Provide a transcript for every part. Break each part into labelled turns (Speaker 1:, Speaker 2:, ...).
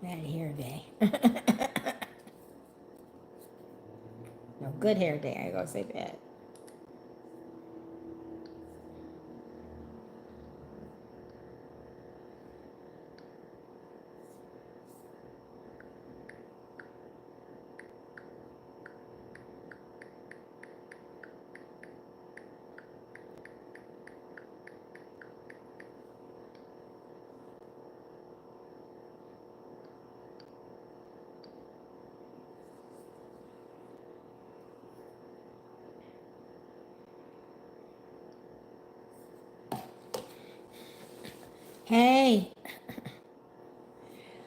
Speaker 1: Bad hair day. No, good hair day. I ain't gonna say bad. Hey,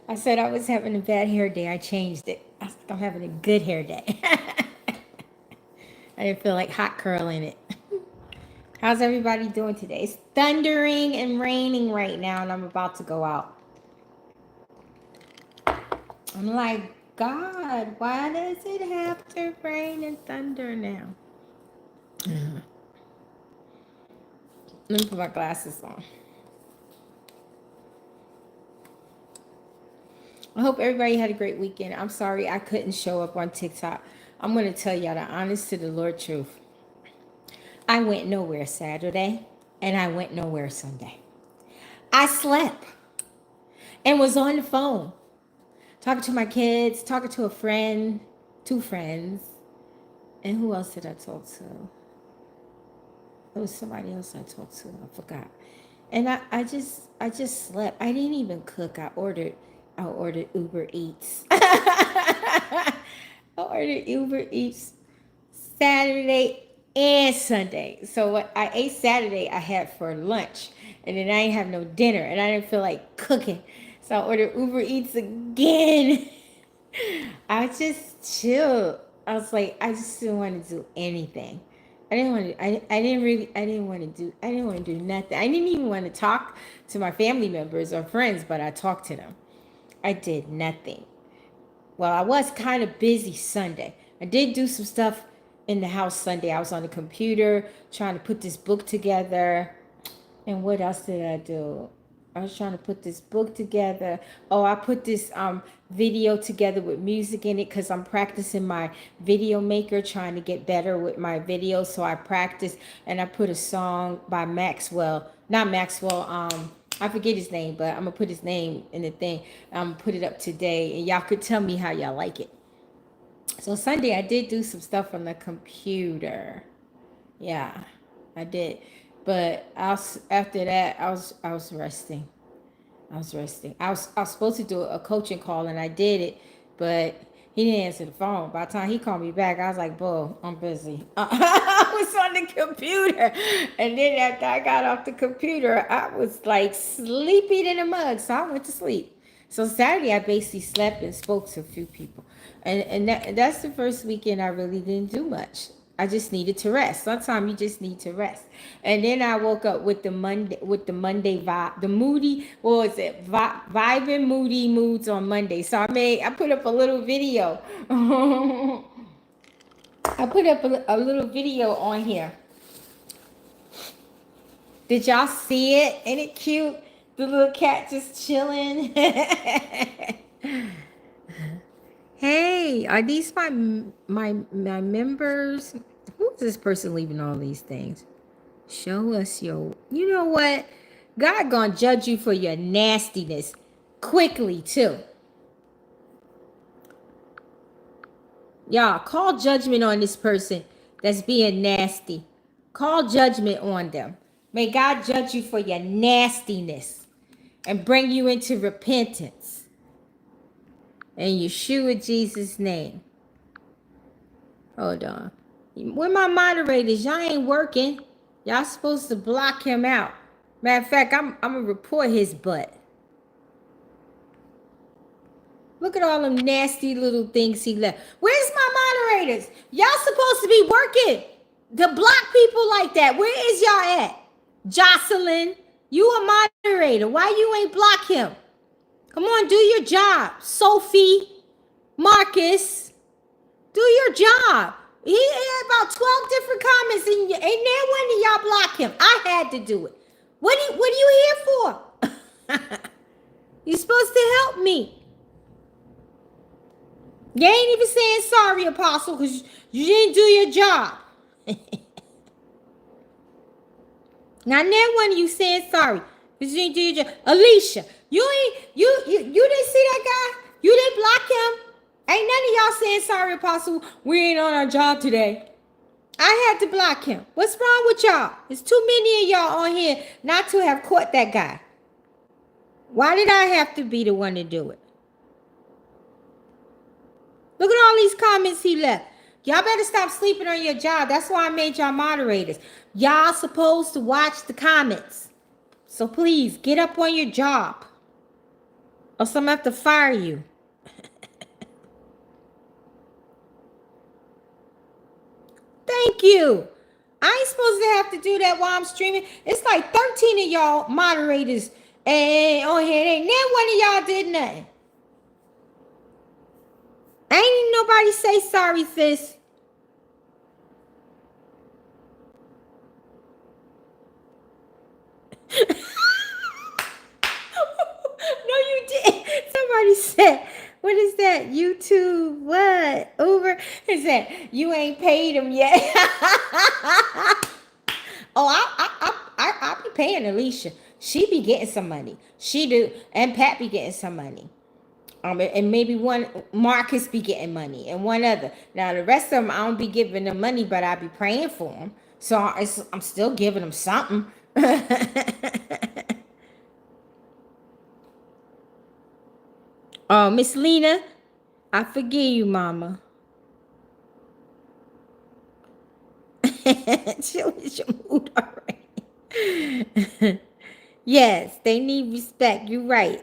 Speaker 1: I said I was having a bad hair day. I changed it. I'm having a good hair day. I didn't feel like hot curling it. How's everybody doing today? It's thundering and raining right now, and I'm about to go out. I'm like, God, why does it have to rain and thunder now? Let me put my glasses on. I hope everybody had a great weekend. I'm sorry I couldn't show up on TikTok. I'm going to tell y'all the honest to the Lord truth. I went nowhere Saturday, and I went nowhere Sunday. I slept and was on the phone, talking to my kids, talking to a friend, 2 friends. And who else did I talk to? There was somebody else I talked to. I forgot. And I just slept. I didn't even cook. I ordered Uber Eats. I ordered Uber Eats Saturday and Sunday. So what I ate Saturday, I had for lunch. And then I didn't have no dinner. And I didn't feel like cooking. So I ordered Uber Eats again. I just chilled. I was like, I just didn't want to do anything. I didn't want to do nothing. I didn't even want to talk to my family members or friends, but I talked to them. I did nothing. Well, I was kind of busy Sunday. I did do some stuff in the house Sunday. I was on the computer trying to put this book together. And what else did I do? I was trying to put this book together. Oh, I put this video together with music in it because I'm practicing my video maker, trying to get better with my videos. So I practiced and I put a song by Maxwell. Not Maxwell, I forget his name, but I'm going to put his name in the thing. I'm going to put it up today and y'all could tell me how y'all like it. So Sunday I did do some stuff on the computer. Yeah, I did. But after that, I was resting. I was supposed to do a coaching call, and I did it, but he didn't answer the phone. By the time he called me back, I was like, "Bro, I'm busy." I was on the computer, and then after I got off the computer, I was like sleepy in a mug, so I went to sleep. So Saturday, I basically slept and spoke to a few people, and that's the first weekend I really didn't do much. I just needed to rest. Sometimes you just need to rest. And then I woke up with the Monday vibe, the moody, what was it? Vibing moody moods on Monday. So I put up a little video. I put up a little video on here. Did y'all see it? Ain't it cute? The little cat just chilling. Hey, are these my members? Who's this person leaving all these things? Show us your... You know what? God gonna judge you for your nastiness quickly, too. Y'all, call judgment on this person that's being nasty. Call judgment on them. May God judge you for your nastiness and bring you into repentance. In Yeshua Jesus' name. Hold on. Where my moderators? Y'all ain't working. Y'all supposed to block him out. Matter of fact, I'm going to report his butt. Look at all them nasty little things he left. Where's my moderators? Y'all supposed to be working to block people like that. Where is y'all at? Jocelyn, you a moderator. Why you ain't block him? Come on, do your job. Sophie, Marcus, do your job. He had about 12 different comments, and ain't there one of y'all block him. I had to do it. What are you here for? You're supposed to help me. You ain't even saying sorry, Apostle, because you didn't do your job. Now, never one of you saying sorry because you didn't do your job. Alicia, you didn't see that guy? You didn't block him? Ain't none of y'all saying sorry, Apostle. We ain't on our job today. I had to block him. What's wrong with y'all? There's too many of y'all on here not to have caught that guy. Why did I have to be the one to do it? Look at all these comments he left. Y'all better stop sleeping on your job. That's why I made y'all moderators. Y'all supposed to watch the comments. So please, get up on your job. Or someone have to fire you. Thank you. I ain't supposed to have to do that while I'm streaming. It's like 13 of y'all moderators and on here. Ain't never one of y'all did nothing. Ain't nobody say sorry, sis. No, you didn't. Somebody said, what is that? YouTube, what? Uber? He said, you ain't paid him yet. Oh, I be paying Alicia. She be getting some money. She do. And Pat be getting some money. And maybe one Marcus be getting money and one other. Now the rest of them, I don't be giving them money, but I be praying for them. So I'm still giving them something. Oh, Miss Lena, I forgive you, Mama. Chill with your mood already. Yes, they need respect. You're right.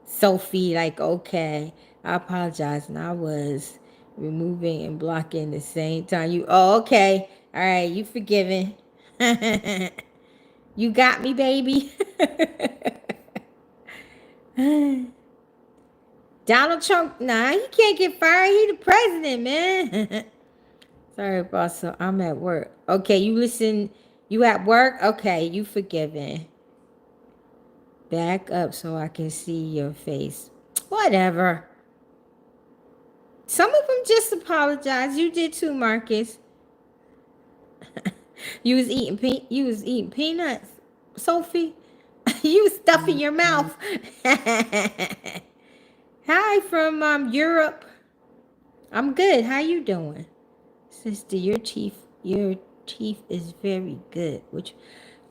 Speaker 1: Sophie, like, okay, I apologize. And I was removing and blocking the same time. Okay. All right, you forgiven. You got me, baby. Donald Trump, nah, he can't get fired. He the president, man. Sorry, boss. So I'm at work. Okay, you listen. You at work? Okay, you forgiven. Back up so I can see your face. Whatever. Some of them just apologize. You did too, Marcus. You was eating peanuts, Sophie. You was stuffing your mouth. Hi from Europe. I'm good. How you doing? Sister, your teeth is very good. Which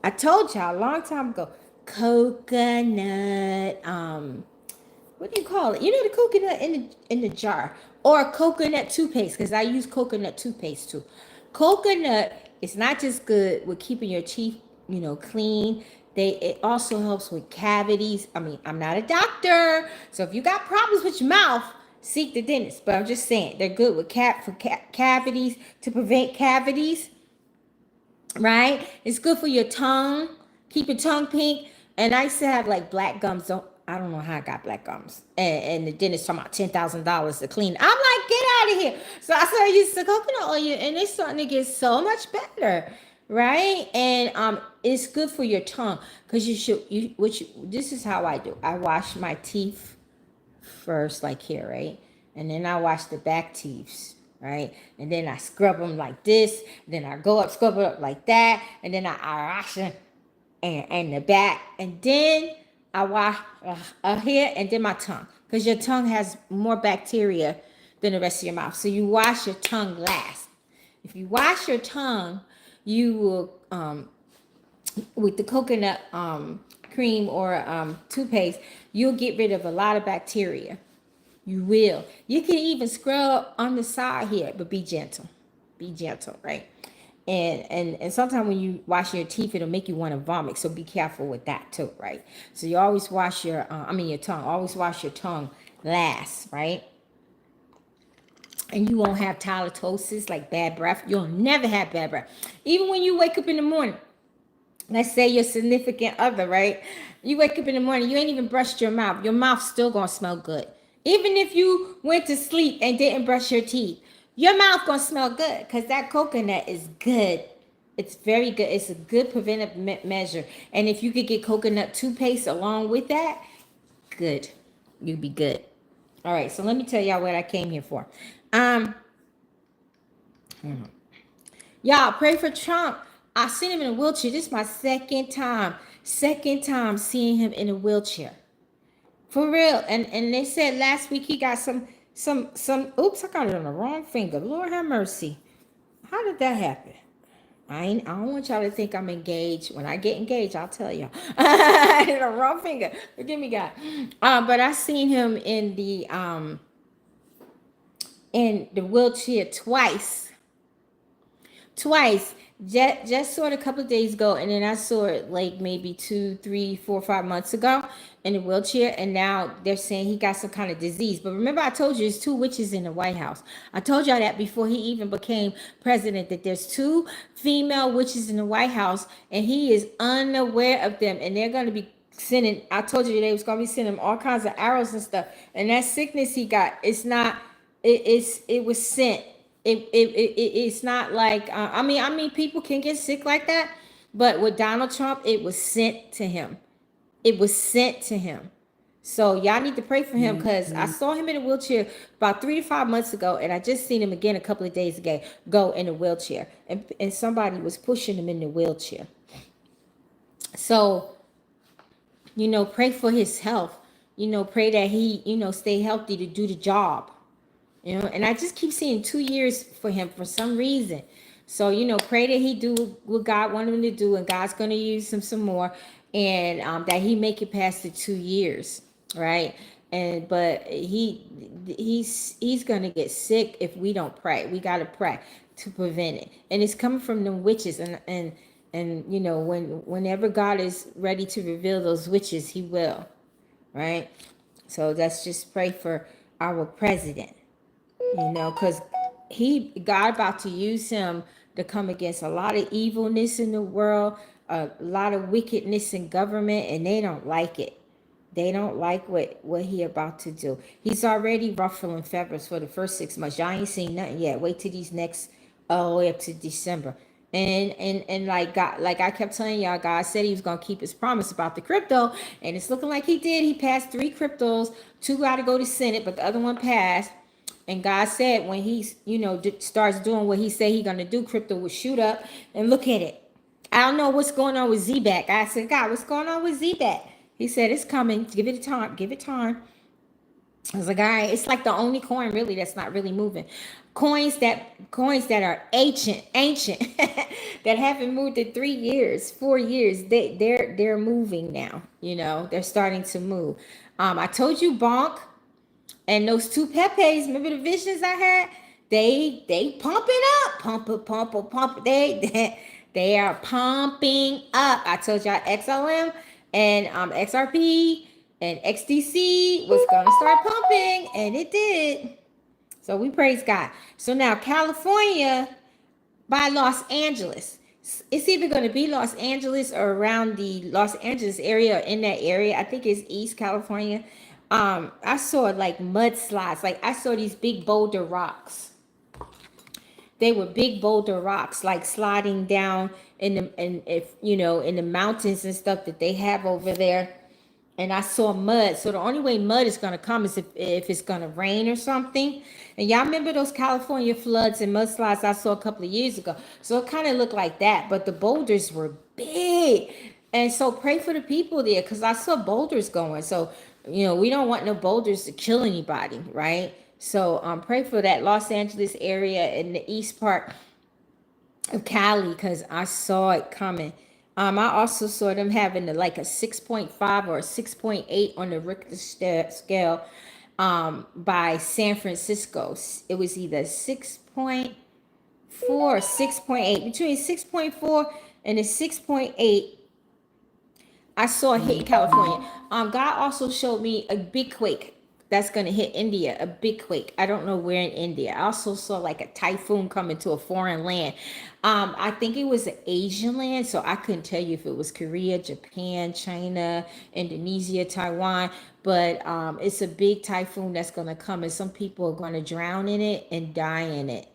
Speaker 1: I told y'all a long time ago. Coconut, what do you call it? You know, the coconut in the jar, or coconut toothpaste, because I use coconut toothpaste too. Coconut is not just good with keeping your teeth, clean. It also helps with cavities. I mean, I'm not a doctor, so if you got problems with your mouth, seek the dentist. But I'm just saying they're good with cavities, to prevent cavities. Right? It's good for your tongue. Keep your tongue pink. And I used to have like black gums. I don't know how I got black gums. And the dentist talking about $10,000 to clean. I'm like, get out of here. So I started using coconut oil, and it's starting to get so much better. Right? And it's good for your tongue. Because this is how I do. I wash my teeth first, like here, right? And then I wash the back teeth, right? And then I scrub them like this. Then I go up, scrub it up like that. And then I wash them and the back. And then I wash here and then my tongue. Because your tongue has more bacteria than the rest of your mouth. So you wash your tongue last. If you wash your tongue, you will, with the coconut cream or toothpaste, you'll get rid of a lot of bacteria. You will. You can even scrub on the side here, but be gentle. Be gentle, right? And sometimes when you wash your teeth, it'll make you want to vomit. So be careful with that too, right? So you always wash your tongue. Always wash your tongue last, right? And you won't have halitosis, like bad breath. You'll never have bad breath. Even when you wake up in the morning, let's say your significant other, right? You wake up in the morning, you ain't even brushed your mouth. Your mouth's still gonna smell good. Even if you went to sleep and didn't brush your teeth, your mouth gonna smell good because that coconut is good. It's very good. It's a good preventive measure. And if you could get coconut toothpaste along with that, good. You'd be good. All right, so let me tell y'all what I came here for. Um, Y'all pray for Trump. I seen him in a wheelchair. This is my second time seeing him in a wheelchair. For real. And they said last week he got some oops, I got it on the wrong finger. Lord have mercy. How did that happen? I don't want y'all to think I'm engaged. When I get engaged, I'll tell y'all. I hit a wrong finger. Forgive me, God. But I seen him in the wheelchair twice. Just saw it a couple of days ago, and then I saw it like maybe 2, 3, 4, 5 months ago in the wheelchair, and now they're saying he got some kind of disease. But remember, I told you there's 2 witches in the White House. I told y'all that before he even became president, that there's 2 female witches in the White House, and he is unaware of them, and they're going to be sending. I told you they was going to be sending him all kinds of arrows and stuff, and that sickness he got, it's not. It was sent. It's not like I mean people can get sick like that, but with Donald Trump it was sent to him. It was sent to him. So y'all need to pray for him, because I saw him in a wheelchair about 3 to 5 months ago, and I just seen him again a couple of days ago go in a wheelchair, and somebody was pushing him in the wheelchair. So pray for his health. Pray that he stay healthy to do the job. And I just keep seeing 2 years for him for some reason. So, pray that he do what God wanted him to do, and God's going to use him some more, and that he make it past the 2 years, right? But he's going to get sick if we don't pray. We got to pray to prevent it. And it's coming from the witches, and whenever God is ready to reveal those witches, he will, right? So let's just pray for our president. Because God about to use him to come against a lot of evilness in the world, a lot of wickedness in government, and they don't like it. They don't like what he about to do. He's already ruffling feathers for the first 6 months. Y'all ain't seen nothing yet. Wait till these next all the way up to December. And like God, like I kept telling y'all, God said he was gonna keep his promise about the crypto, and it's looking like he did. He passed 3 cryptos. 2 got to go to Senate, but the other one passed. And God said when he, starts doing what he said he's going to do, crypto will shoot up. And look at it. I don't know what's going on with ZBAC. I said, God, what's going on with ZBAC? He said, it's coming. Give it time. Give it time. I was like, all right. It's like the only coin really that's not really moving. Coins that are ancient, that haven't moved in 3 years, 4 years. They're moving now. They're starting to move. I told you, bonk. And those 2 Pepes, remember the visions I had? They pumping up, pump. They are pumping up. I told y'all XLM and XRP and XDC was gonna start pumping, and it did. So we praise God. So now California by Los Angeles. It's either going to be Los Angeles or around the Los Angeles area, or in that area. I think it's East California. I saw like mudslides. Like I saw these big boulder rocks. They were big boulder rocks, like sliding down in the mountains and stuff that they have over there. And I saw mud. So the only way mud is going to come is if it's going to rain or something. And y'all remember those California floods and mudslides I saw a couple of years ago? So it kind of looked like that, but the boulders were big. And so pray for the people there, because I saw boulders going. So, we don't want no boulders to kill anybody, right? So pray for that Los Angeles area and the east part of Cali, because I saw it coming. I also saw them having like a 6.5 or a 6.8 on the Richter scale by San Francisco. It was either 6.4 or 6.8. Between 6.4 and a 6.8, I saw it hit California. God also showed me a big quake that's going to hit India, a big quake. I don't know where in India. I also saw like a typhoon coming to a foreign land. I think it was an Asian land, so I couldn't tell you if it was Korea, Japan, China, Indonesia, Taiwan. But it's a big typhoon that's going to come, and some people are going to drown in it and die in it.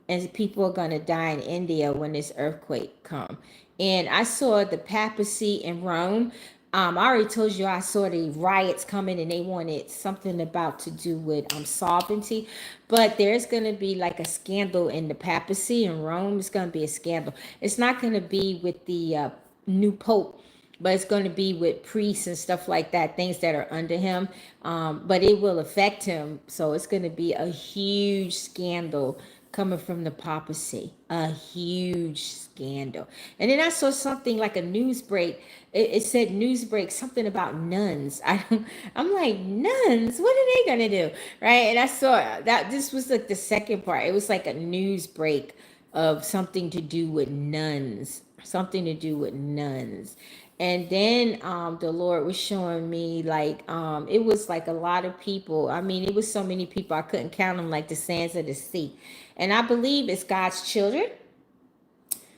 Speaker 1: And people are going to die in India when this earthquake comes. And I saw the papacy in Rome. I already told you I saw the riots coming and they wanted something about to do with sovereignty. But there's going to be like a scandal in the papacy in Rome. It's going to be a scandal. It's not going to be with the new pope, but it's going to be with priests and stuff like that, things that are under him. But it will affect him. So it's going to be a huge scandal coming from the papacy, a huge scandal. And then I saw something like a news break. It said news break, something about nuns. I'm like, nuns? What are they gonna do? Right? And I saw that this was like the second part. It was like a news break of something to do with nuns. Something to do with nuns. And then the Lord was showing me like it was like a lot of people. I mean, it was so many people I couldn't count them like the sands of the sea. And I believe it's God's children,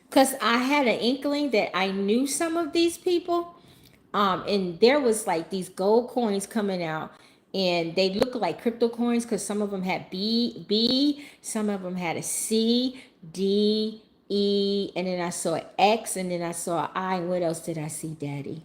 Speaker 1: because I had an inkling that I knew some of these people. And there was like these gold coins coming out, and they look like crypto coins because some of them had B, some of them had a C, D, E, and then I saw an X, and then I saw an I. And what else did I see, Daddy?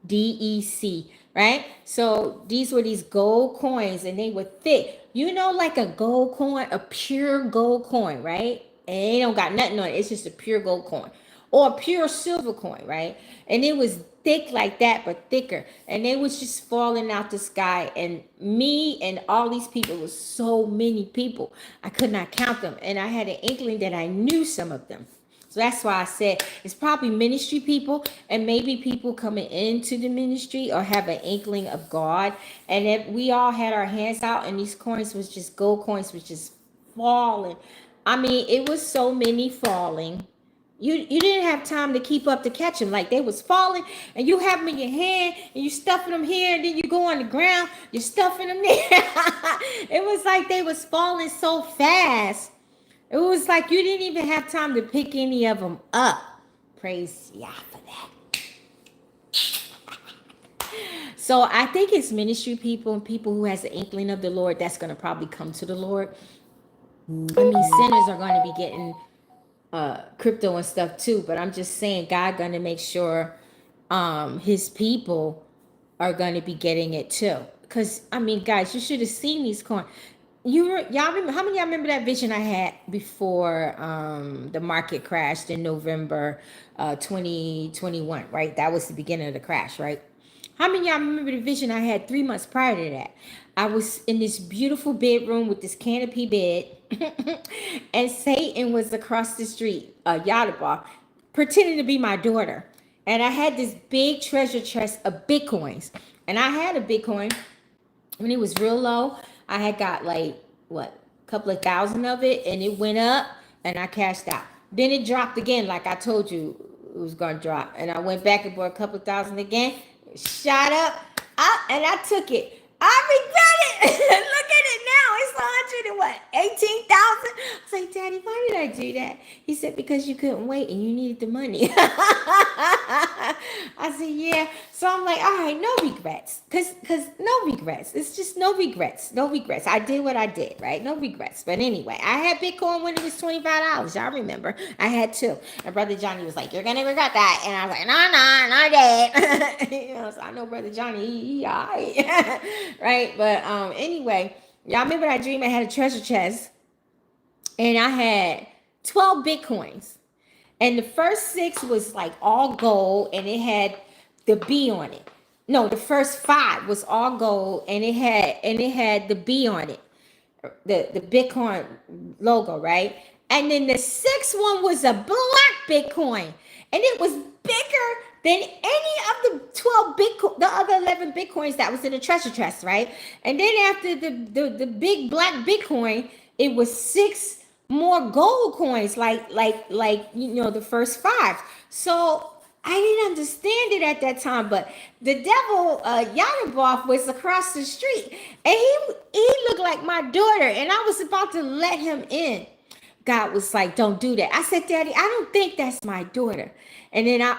Speaker 1: DEC, right? So these were these gold coins, and they were thick. You know, like a gold coin, a pure gold coin, right? And they don't got nothing on it. It's just a pure gold coin or a pure silver coin, right? And it was thick like that, but thicker. And they was just falling out the sky. And me and all these people, was so many people, I could not count them. And I had an inkling that I knew some of them. So that's why I said it's probably ministry people, and maybe people coming into the ministry or have an inkling of God. And if we all had our hands out, and these coins was just gold coins was just falling. I mean, it was so many falling. You didn't have time to keep up to catch them. Like, they was falling, and you have them in your hand, and you stuffing them here, and then you go on the ground, you're stuffing them there. It was like they was falling so fast. It was like you didn't even have time to pick any of them up. Praise Yah for that. So I think it's ministry people and people who has the inkling of the Lord that's going to probably come to the Lord. I mean, sinners are going to be getting crypto and stuff too, but I'm just saying God going to make sure his people are going to be getting it too. Because, I mean, guys, you should have seen these coins. Y'all remember, how many of y'all remember that vision I had before the market crashed in November 2021, right? That was the beginning of the crash, right? How many of y'all remember the vision I had 3 months prior to that? I was in this beautiful bedroom with this canopy bed, and Satan was across the street, Yada, pretending to be my daughter. And I had this big treasure chest of Bitcoins. And I had a Bitcoin when it was real low. I had got like, what, a couple of thousand of it, and it went up, and I cashed out. Then it dropped again, like I told you it was going to drop. And I went back and bought a couple of thousand again. It shot up, and I took it. I regret it. Look at it now. It's 118,000. I was like, Daddy, why did I do that? He said, because you couldn't wait and you needed the money. I said, yeah. So I'm like, all right, no regrets. Cause no regrets. It's just no regrets. No regrets. I did what I did, right? No regrets. But anyway, I had Bitcoin when it was $25. Y'all remember? I had two. And Brother Johnny was like, you're gonna regret that. And I was like, no, I did. You know, so I know Brother Johnny, he all right. Right? But anyway, y'all remember that dream? I had a treasure chest, and I had 12 Bitcoins. And the first 6 was like all gold, and it had the B on it. No, the first 5 was all gold, and it had the B on it. The Bitcoin logo, right? And then the 6th one was a black Bitcoin, and it was bigger than any of the 12 Bitcoin, the other 11 Bitcoins that was in the treasure chest, right? And then after the big black Bitcoin, it was 6 more gold coins, like you know, the first 5. So I didn't understand it at that time, but the devil Yadaboff was across the street, and he looked like my daughter, and I was about to let him in. God was like, don't do that. I said, Daddy, I don't think that's my daughter. And then I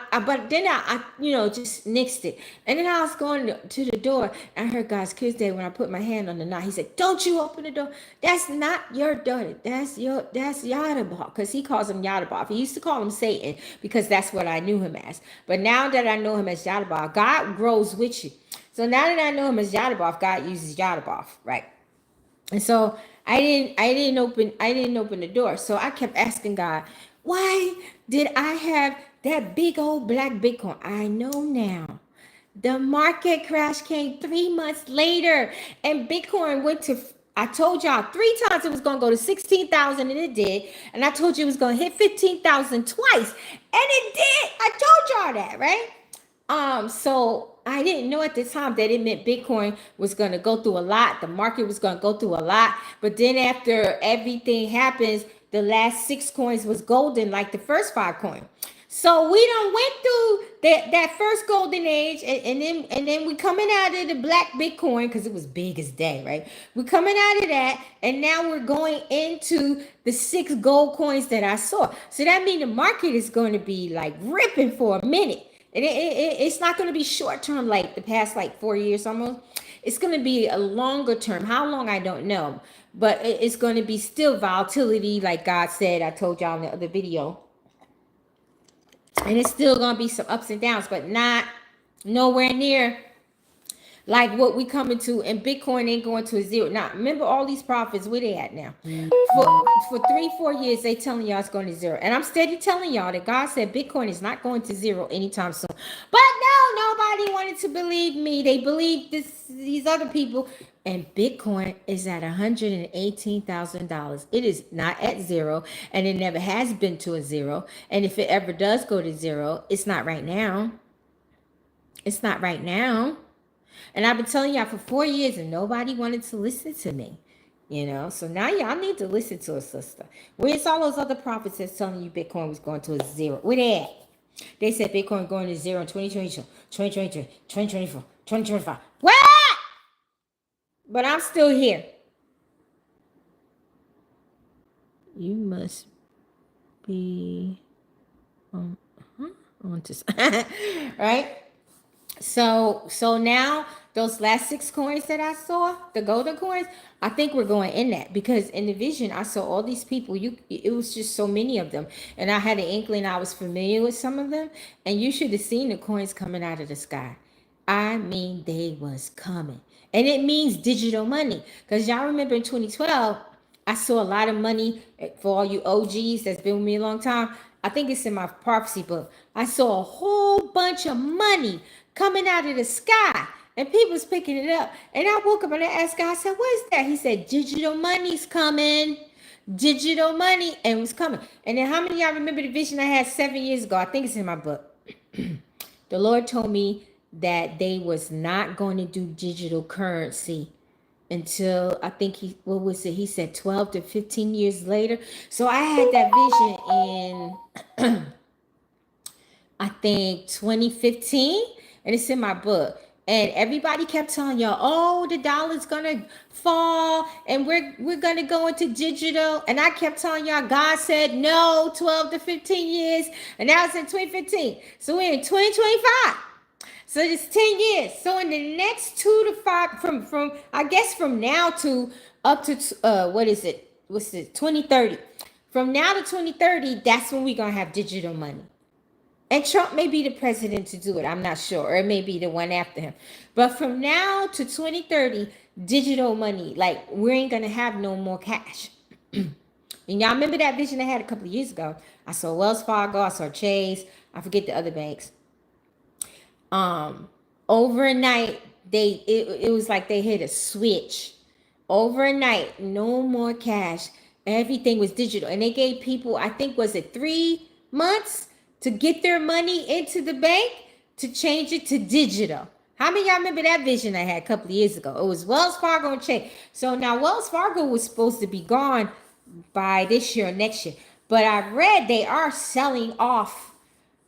Speaker 1: just nixed it. And then I was going to the door. And I heard God's kids day when I put my hand on the knob. He said, don't you open the door. That's not your daughter. That's Yadabah. Because he calls him Yadabah. He used to call him Satan because that's what I knew him as. But now that I know him as Yadabah, God grows with you. So now that I know him as Yadabah, God uses Yadabah, right? And so I didn't open the door. So I kept asking God, why did I have that big old black Bitcoin? I know now. The market crash came 3 months later, and Bitcoin went to, I told y'all 3 times it was going to go to 16,000, and it did. And I told you it was going to hit 15,000 twice, and it did. I told y'all that, right? So I didn't know at the time that it meant Bitcoin was going to go through a lot. The market was going to go through a lot. But then after everything happens, the last 6 coins was golden, like the first 5 coins. So we done went through that first golden age, and then we coming out of the black Bitcoin because it was big as day, right? We're coming out of that, and now we're going into the 6 gold coins that I saw. So that means the market is going to be like ripping for a minute. And it's not going to be short term like the past like 4 years almost. It's going to be a longer term. How long, I don't know. But it's going to be still volatility like God said. I told y'all in the other video. And it's still going to be some ups and downs, but not nowhere near like what we coming to. And Bitcoin ain't going to a zero. Now, remember all these prophets, where they at now? For 3-4 years, they telling y'all it's going to zero. And I'm steady telling y'all that God said Bitcoin is not going to zero anytime soon. But no, nobody wanted to believe me. They believed these other people. And Bitcoin is at $118,000. It is not at zero, and it never has been to a zero. And if it ever does go to zero, it's not right now. It's not right now. And I've been telling y'all for 4 years, and nobody wanted to listen to me. So now y'all need to listen to a sister. Where's all those other prophets that's telling you Bitcoin was going to a zero? Where they at? They said Bitcoin going to zero in 2022, 2023, 2024, 2025. What? But I'm still here. You must be on to right? So now those last 6 coins that I saw, the golden coins, I think we're going in that, because in the vision I saw all these people. It was just so many of them, and I had an inkling. I was familiar with some of them, and you should have seen the coins coming out of the sky. I mean, they was coming. And it means digital money. Because y'all remember in 2012, I saw a lot of money. For all you OGs that's been with me a long time, I think it's in my prophecy book. I saw a whole bunch of money coming out of the sky. And people was picking it up. And I woke up and I asked God, I said, what is that? He said, digital money's coming. Digital money. And it was coming. And then how many of y'all remember the vision I had 7 years ago? I think it's in my book. The Lord told me that they was not going to do digital currency until, I think he said 12 to 15 years later. So I had that vision in I think 2015, and it's in my book. And everybody kept telling y'all, oh, the dollar's gonna fall and we're gonna go into digital. And I kept telling y'all, God said no, 12 to 15 years. And now it's in 2015. So we're in 2025. So it's 10 years. So in the next 2 to 5, from I guess from now to up to what's it? 2030. From now to 2030, that's when we're gonna have digital money. And Trump may be the president to do it. I'm not sure. Or it may be the one after him. But from now to 2030, digital money, like we ain't gonna have no more cash. And y'all remember that vision I had a couple of years ago? I saw Wells Fargo, I saw Chase, I forget the other banks. Overnight, it was like they hit a switch. Overnight, no more cash. Everything was digital. And they gave people, I think, was it 3 months to get their money into the bank to change it to digital. How many of y'all remember that vision I had a couple of years ago? It was Wells Fargo and Chase. So now Wells Fargo was supposed to be gone by this year or next year. But I read they are selling off,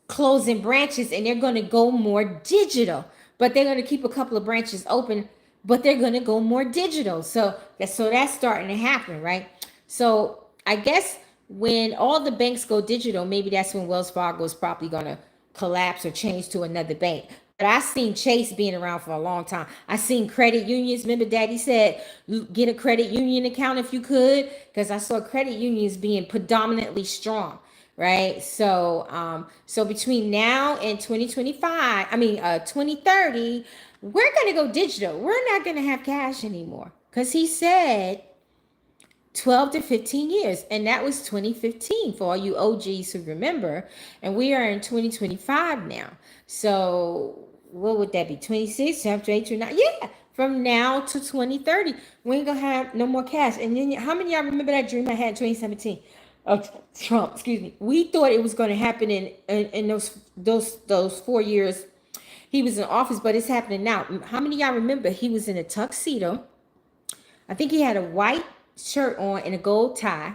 Speaker 1: closing branches, and they're going to go more digital. But they're going to keep a couple of branches open, but they're going to go more digital. So that's starting to happen, right? So I guess when all the banks go digital, maybe that's when Wells Fargo is probably going to collapse or change to another bank. But I seen Chase being around for a long time. I seen credit unions. Remember, Daddy said get a credit union account if you could, because I saw credit unions being predominantly strong, right? So between now and 2025, 2030, we're gonna go digital. We're not gonna have cash anymore, because he said 12 to 15 years, and that was 2015 for all you OGs who remember, and we are in 2025 now. So what would that be? 26, 28, 29? Yeah, from now to 2030, we ain't gonna have no more cash. And then how many of y'all remember that dream I had in 2017 of Trump? Excuse me. We thought it was going to happen in those 4 years he was in office, but it's happening now. How many of y'all remember he was in a tuxedo? I think he had a white shirt on and a gold tie.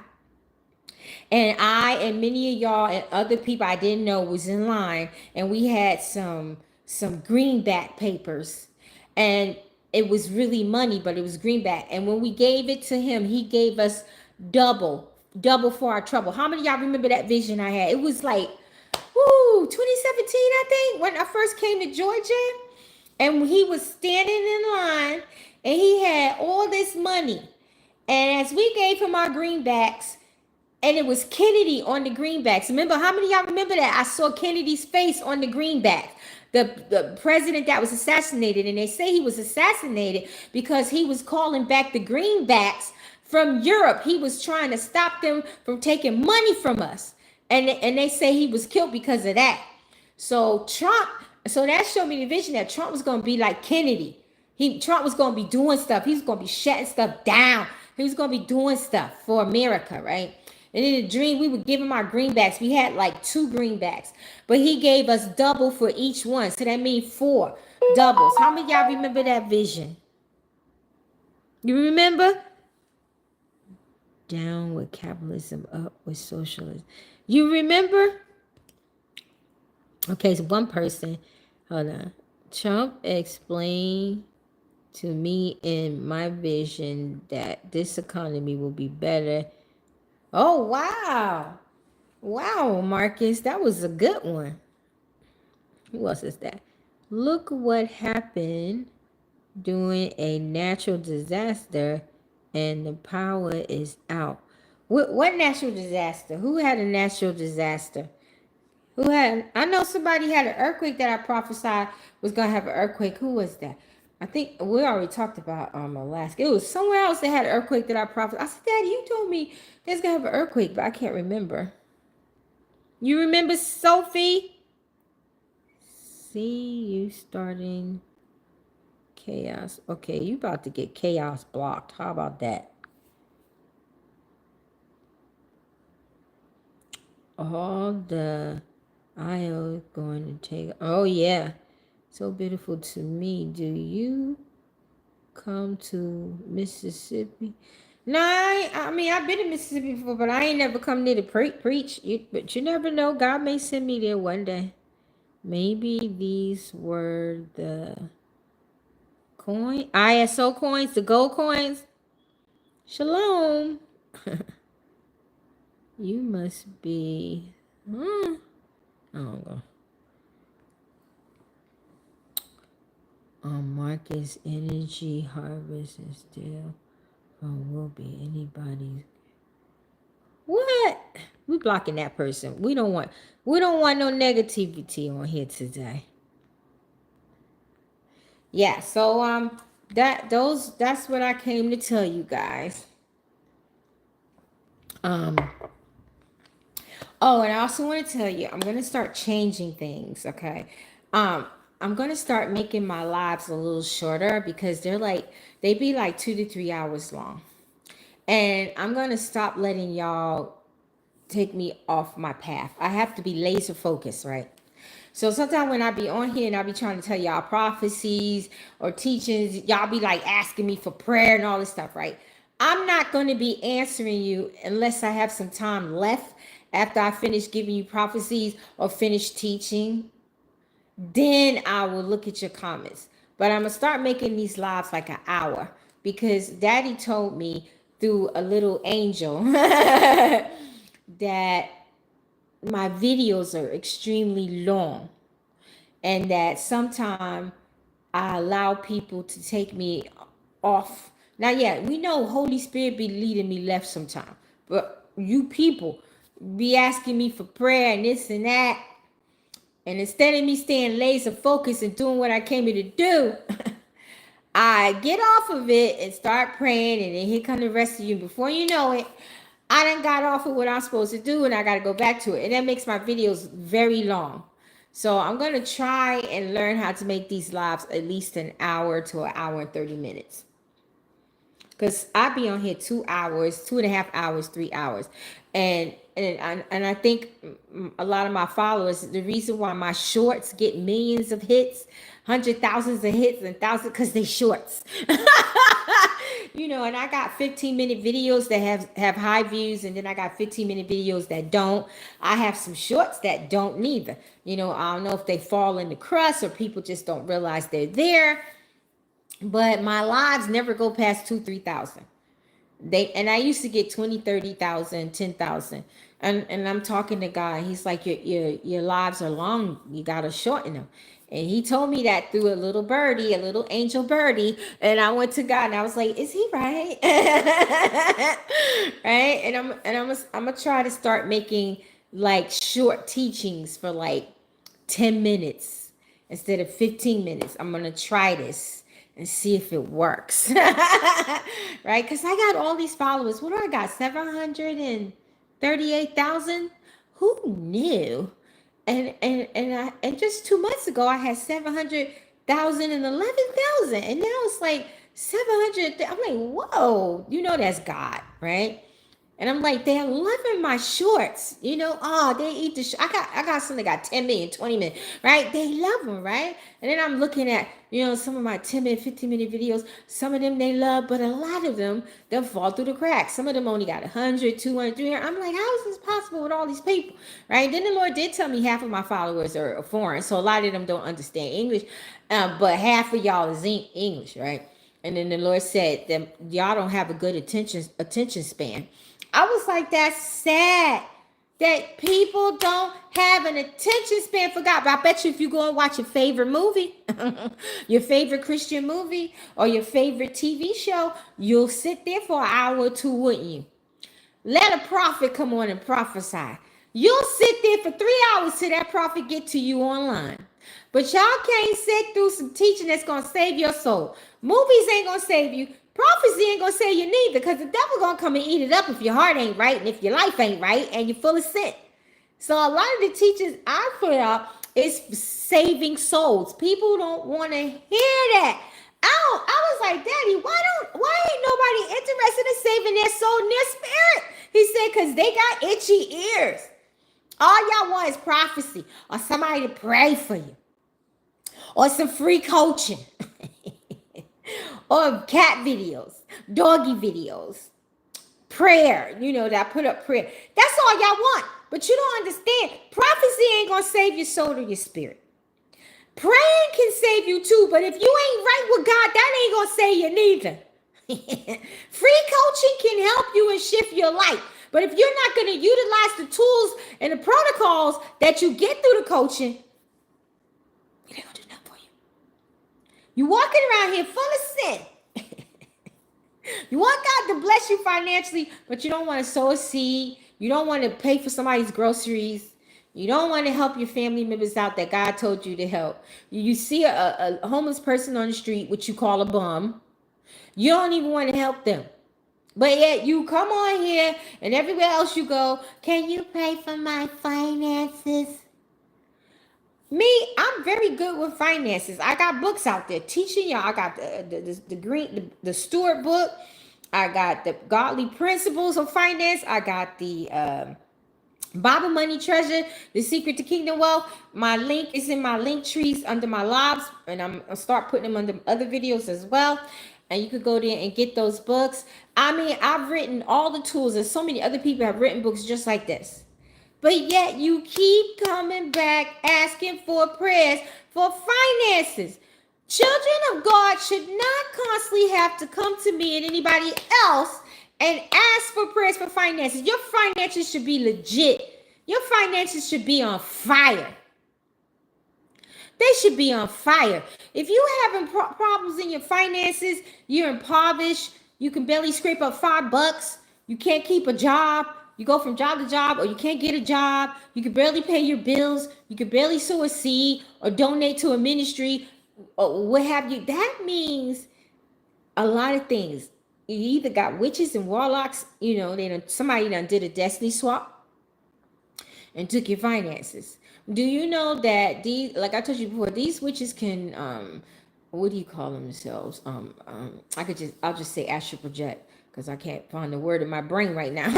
Speaker 1: And I and many of y'all and other people I didn't know was in line, and we had some greenback papers, and it was really money, but it was greenback. And when we gave it to him, he gave us double for our trouble. How many of y'all remember that vision I had? It was like, 2017, I think, when I first came to Georgia, and he was standing in line, and he had all this money. And as we gave him our greenbacks, and it was Kennedy on the greenbacks. Remember, how many of y'all remember that? I saw Kennedy's face on the greenback. The president that was assassinated. And they say he was assassinated because he was calling back the greenbacks from Europe. He was trying to stop them from taking money from us. And they say he was killed because of that. So that showed me the vision that Trump was going to be like Kennedy. Trump was going to be doing stuff. He was going to be shutting stuff down. He was going to be doing stuff for America, right? And in the dream, we would give him our greenbacks. We had like 2 greenbacks, but he gave us double for each one. So that means 4 doubles. How many of y'all remember that vision? You remember? Down with capitalism, up with socialism. You remember? Okay, so one person, hold on. Trump explained to me in my vision that this economy will be better. Oh, wow. Wow, Marcus, that was a good one. Who else is that? Look what happened during a natural disaster and the power is out. What natural disaster? Who had a natural disaster? I know somebody had an earthquake that I prophesied was going to have an earthquake. Who was that? I think we already talked about Alaska. It was somewhere else that had an earthquake that I prophesied. I said, Daddy, you told me there's going to have an earthquake, but I can't remember. You remember, Sophie? See you starting chaos. Okay, you about to get chaos blocked. How about that? All the aisle going to take. Oh, yeah. So beautiful to me. Do you come to Mississippi? No, I mean, I've been to Mississippi before, but I ain't never come near to preach. But you never know. God may send me there one day. Maybe these were the ISO coins, the gold coins. Shalom. You must be, I don't know. Marcus energy harvest and still will be anybody's. What? We blocking that person. We don't want no negativity on here today. Yeah, so that's what I came to tell you guys. Oh, and I also want to tell you, I'm going to start changing things, okay? I'm going to start making my lives a little shorter because they be like 2 to 3 hours long. And I'm going to stop letting y'all take me off my path. I have to be laser focused, right? So sometimes when I be on here and I be trying to tell y'all prophecies or teachings, y'all be like asking me for prayer and all this stuff, right? I'm not going to be answering you unless I have some time left after I finish giving you prophecies or finish teaching. Then I will look at your comments. But I'm going to start making these lives like an hour because Daddy told me through a little angel that my videos are extremely long, and that sometimes I allow people to take me off. Now, yeah, we know Holy Spirit be leading me left sometime, but you people be asking me for prayer and this and that, and instead of me staying laser focused and doing what I came here to do, I get off of it and start praying, and then here come the rest of you. Before you know it, I done got off of what I'm supposed to do, and I got to go back to it. And that makes my videos very long. So I'm going to try and learn how to make these lives at least an hour to an hour and 30 minutes. Because I be on here 2 hours, 2.5 hours, 3 hours. And I think a lot of my followers, the reason why my shorts get millions of hits, hundred thousands of hits and thousands, because they shorts. You know, and I got 15-minute videos that have high views, and then I got 15-minute videos that don't. I have some shorts that don't neither. You know, I don't know if they fall in the crust or people just don't realize they're there. But my lives never go past 2,000-3,000. And I used to get 20, 30,000, 10,000. And I'm talking to God. He's like, your lives are long. You gotta shorten them. And he told me that through a little birdie, a little angel birdie. And I went to God and I was like, is he right? Right? And I'm gonna try to start making like short teachings for like 10 minutes instead of 15 minutes. I'm gonna try this and see if it works. Right? Because I got all these followers. What do I got? 738,000? Who knew? And just 2 months ago I had 700,000 and 11,000. And now it's like 700. I'm like, whoa, you know that's God, right? And I'm like, they're loving my shorts, you know. Oh, they eat the. I got some that got 10 million, 20 million, right? They love them, right? And then I'm looking at, you know, some of my 10-minute, 15-minute videos. Some of them they love, but a lot of them they'll fall through the cracks. Some of them only got 100, 200, 300. I'm like, how is this possible with all these people, right? Then the Lord did tell me half of my followers are foreign, so a lot of them don't understand English, but half of y'all is English, right? And then the Lord said that y'all don't have a good attention span. I was like, that's sad that people don't have an attention span for God. But I bet you if you go and watch your favorite movie, your favorite Christian movie, or your favorite TV show, you'll sit there for an hour or two, wouldn't you? Let a prophet come on and prophesy. You'll sit there for 3 hours till that prophet get to you online. But y'all can't sit through some teaching that's going to save your soul. Movies ain't going to save you. Prophecy ain't going to save you neither, because the devil going to come and eat it up if your heart ain't right and if your life ain't right and you're full of sin. So a lot of the teachers I put out is saving souls. People don't want to hear that. I was like, Daddy, why ain't nobody interested in saving their soul and their spirit? He said, because they got itchy ears. All y'all want is prophecy or somebody to pray for you or some free coaching or cat videos, doggy videos, prayer, you know, that I put up prayer. That's all y'all want. But you don't understand. Prophecy ain't going to save your soul or your spirit. Praying can save you too, but if you ain't right with God, that ain't going to save you neither. Free coaching can help you and shift your life. But if you're not going to utilize the tools and the protocols that you get through the coaching, it ain't going to do nothing for you. You walking around here full of sin. You want God to bless you financially, but you don't want to sow a seed. You don't want to pay for somebody's groceries. You don't want to help your family members out that God told you to help. You see a homeless person on the street, which you call a bum. You don't even want to help them. But yet you come on here and everywhere else you go, can you pray for my finances? Me, I'm very good with finances. I got books out there teaching y'all. I got the Stewart book. I got the Godly Principles of Finance. I got the Bible Money Treasure, The Secret to Kingdom Wealth. My link is in my link trees under my lives, and I'm gonna start putting them under other videos as well. And you could go there and get those books. I mean, I've written all the tools, and so many other people have written books just like this. But yet you keep coming back asking for prayers for finances. Children of God should not constantly have to come to me and anybody else and ask for prayers for finances. Your finances should be legit. Your finances should be on fire. They should be on fire. If you having problems in your finances, you're impoverished, you can barely scrape up $5, you can't keep a job, you go from job to job, or you can't get a job, you can barely pay your bills, you can barely sow a seed or donate to a ministry, or what have you, that means a lot of things. You either got witches and warlocks, somebody done did a destiny swap and took your finances. Do you know that these, like I told you before, these witches can, what do you call themselves? I'll just say astral project because I can't find the word in my brain right now.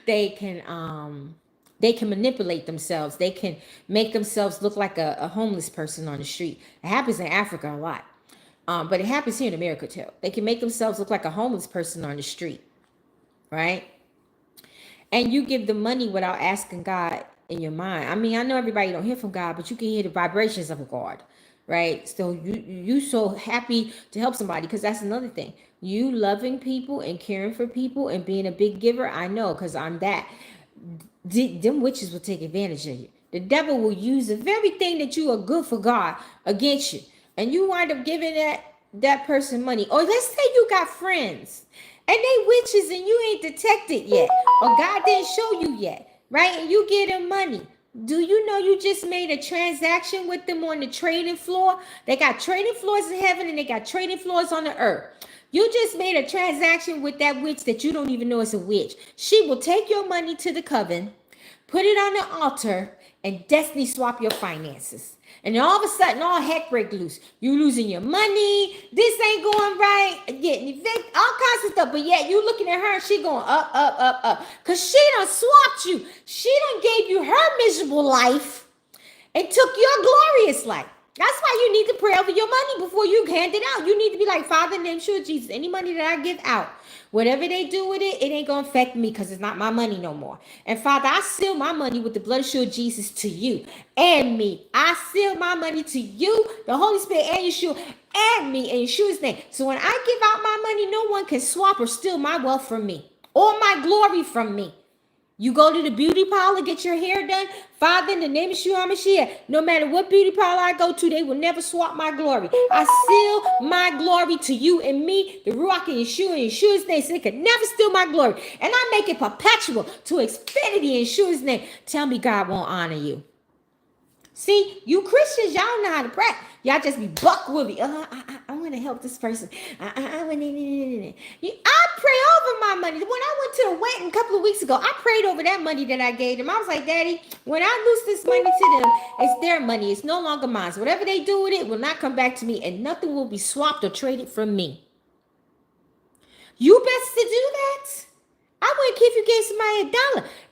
Speaker 1: They can manipulate themselves. They can make themselves look like a homeless person on the street. It happens in Africa a lot. But it happens here in America too. They can make themselves look like a homeless person on the street, right? And you give them money without asking God in your mind. I mean, I know everybody don't hear from God, but you can hear the vibrations of God, right? So you so happy to help somebody, because that's another thing. You loving people and caring for people and being a big giver. I know, because I'm that. Them witches will take advantage of you. The devil will use the very thing that you are good for God against you. And you wind up giving that person money. Or let's say you got friends and they witches and you ain't detected yet, or God didn't show you yet, right? And you get them money. Do you know you just made a transaction with them on the trading floor? They got trading floors in heaven and they got trading floors on the earth. You just made a transaction with that witch that you don't even know is a witch. She will take your money to the coven, put it on the altar, and destiny swap your finances. And then all of a sudden, all heck break loose. You losing your money. This ain't going right. Getting evicted, all kinds of stuff. But yet you looking at her and she going up, up, up, up. Because she done swapped you. She done gave you her miserable life and took your glorious life. That's why you need to pray over your money before you hand it out. You need to be like, Father, in the name of Jesus, any money that I give out, whatever they do with it, it ain't going to affect me because it's not my money no more. And Father, I seal my money with the blood of Jesus to you and me. I seal my money to you, the Holy Spirit, and Yeshua, and me in Yeshua's name. So when I give out my money, no one can swap or steal my wealth from me or my glory from me. You go to the beauty parlor, get your hair done. Father, in the name of Yeshua HaMashiach, no matter what beauty parlor I go to, they will never swap my glory. I seal my glory to you and me, the Ruach and Yeshua in Yeshua's name, so they can never steal my glory. And I make it perpetual to infinity in Yeshua's name. Tell me God won't honor you. See, you Christians, y'all know how to pray. Y'all just be buck willy. I want to help this person. I pray over my money. When I went to the wedding a couple of weeks ago, I prayed over that money that I gave them. I was like, Daddy, when I lose this money to them, it's their money. It's no longer mine. So whatever they do with it will not come back to me, and nothing will be swapped or traded from me. You best to do that. I wouldn't care if you gave somebody $1.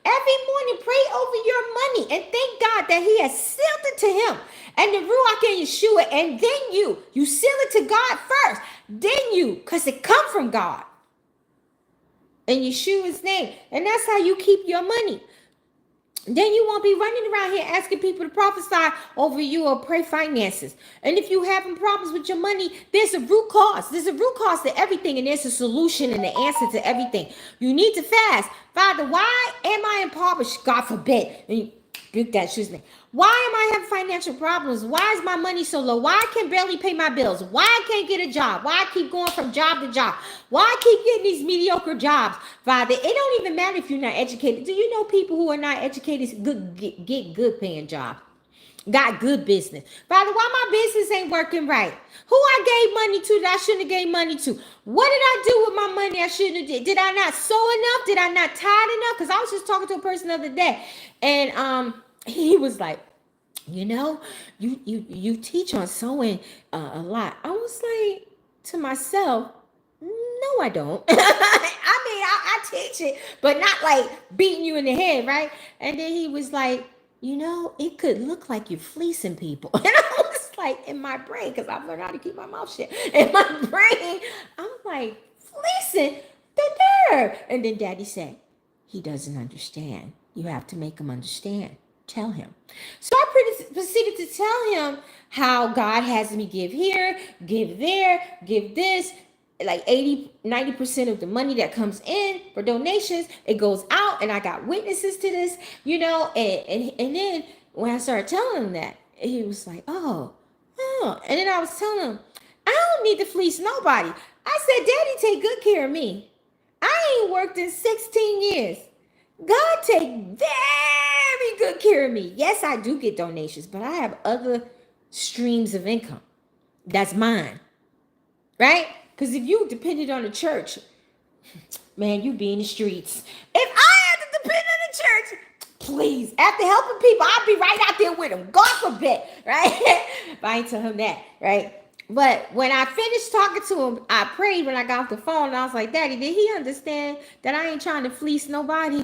Speaker 1: Every morning, pray over your money and thank God that He has sealed it to Him and the Ruach and Yeshua, and then you seal it to God first, then you, because it come from God in Yeshua's name, and that's how you keep your money. Then you won't be running around here asking people to prophesy over you or pray finances. And if you're having problems with your money, there's a root cause. There's a root cause to everything, and there's a solution and the answer to everything. You need to fast. Father, why am I impoverished? God forbid. And you rebuke that shit's name. Why am I having financial problems? Why is my money so low? Why I can barely pay my bills? Why I can't get a job? Why I keep going from job to job? Why I keep getting these mediocre jobs? Father, it don't even matter if you're not educated. Do you know people who are not educated get good paying jobs? Got good business. Father, why my business ain't working right? Who I gave money to that I shouldn't have gave money to? What did I do with my money I shouldn't have did? Did I not sow enough? Did I not tithe enough? Because I was just talking to a person the other day, and he was like, you teach on sowing a lot. I was like to myself, no, I don't. I teach it, but not like beating you in the head, right? And then he was like, it could look like you're fleecing people. And I was like, in my brain, because I've learned how to keep my mouth shut. In my brain, I'm like, fleecing? The nerve. And then Daddy said, he doesn't understand. You have to make him understand. Tell him. So I proceeded to tell him how God has me give here, give there, give this. like 80-90% of the money that comes in for donations, it goes out, and I got witnesses to this, and then when I started telling him that, he was like, oh, and then I was telling him, I don't need to fleece nobody. I said, Daddy take good care of me. I ain't worked in 16 years. God take very good care of me. Yes, I do get donations, but I have other streams of income. That's mine, right? Because if you depended on the church, man, you'd be in the streets. If I had to depend on the church, please, after helping people, I'll be right out there with them. God forbid, right? But I ain't tell him that, right? But when I finished talking to him, I prayed when I got off the phone, and I was like, Daddy, did he understand that I ain't trying to fleece nobody?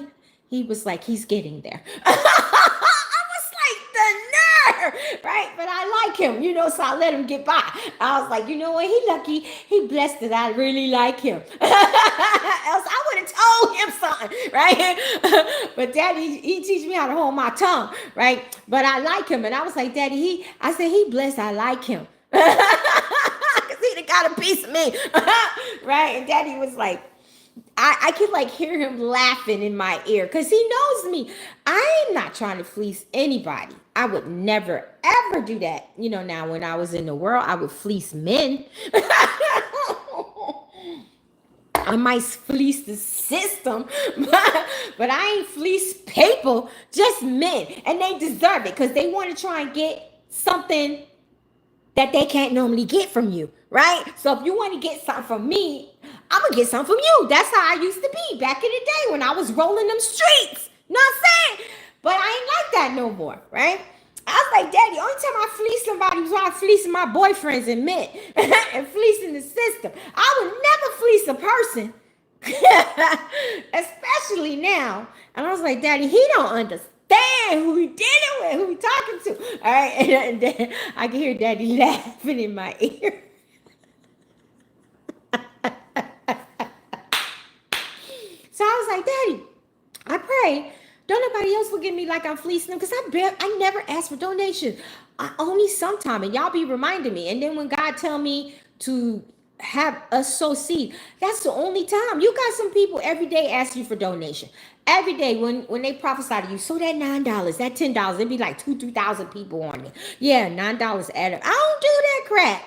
Speaker 1: He was like, he's getting there. I was like, the nerve, right? But I like him, so I let him get by. I was like, you know what? He lucky. He blessed that I really like him. Else I would have told him something, right? But Daddy, he teach me how to hold my tongue, right? But I like him. And I was like, Daddy, I said, he blessed, I like him. Because he got a piece of me. Right? And Daddy was like, I could like hear him laughing in my ear because he knows me. I'm not trying to fleece anybody. I would never, ever do that. Now when I was in the world, I would fleece men. I might fleece the system, but I ain't fleece people, just men. And they deserve it because they want to try and get something that they can't normally get from you, right? So if you want to get something from me, I'm going to get something from you. That's how I used to be back in the day when I was rolling them streets. You know what I'm saying? But I ain't like that no more, right? I was like, Daddy, only time I fleeced somebody was when I fleecing my boyfriends and men and fleecing the system. I would never fleece a person, especially now. And I was like, Daddy, he don't understand who he dealing with, who he talking to. All right, and then I can hear Daddy laughing in my ear. So I was like, Daddy, I pray don't nobody else look at me like I'm fleecing them because I never asked for donations. I only sometime, and y'all be reminding me. And then when God tell me to have us sow seed, that's the only time. You got some people every day ask you for donation. Every day when they prophesy to you, so that $9, that $10, it'd be like 2,000-3,000 people on it. Yeah, $9 add up. I don't do that crap.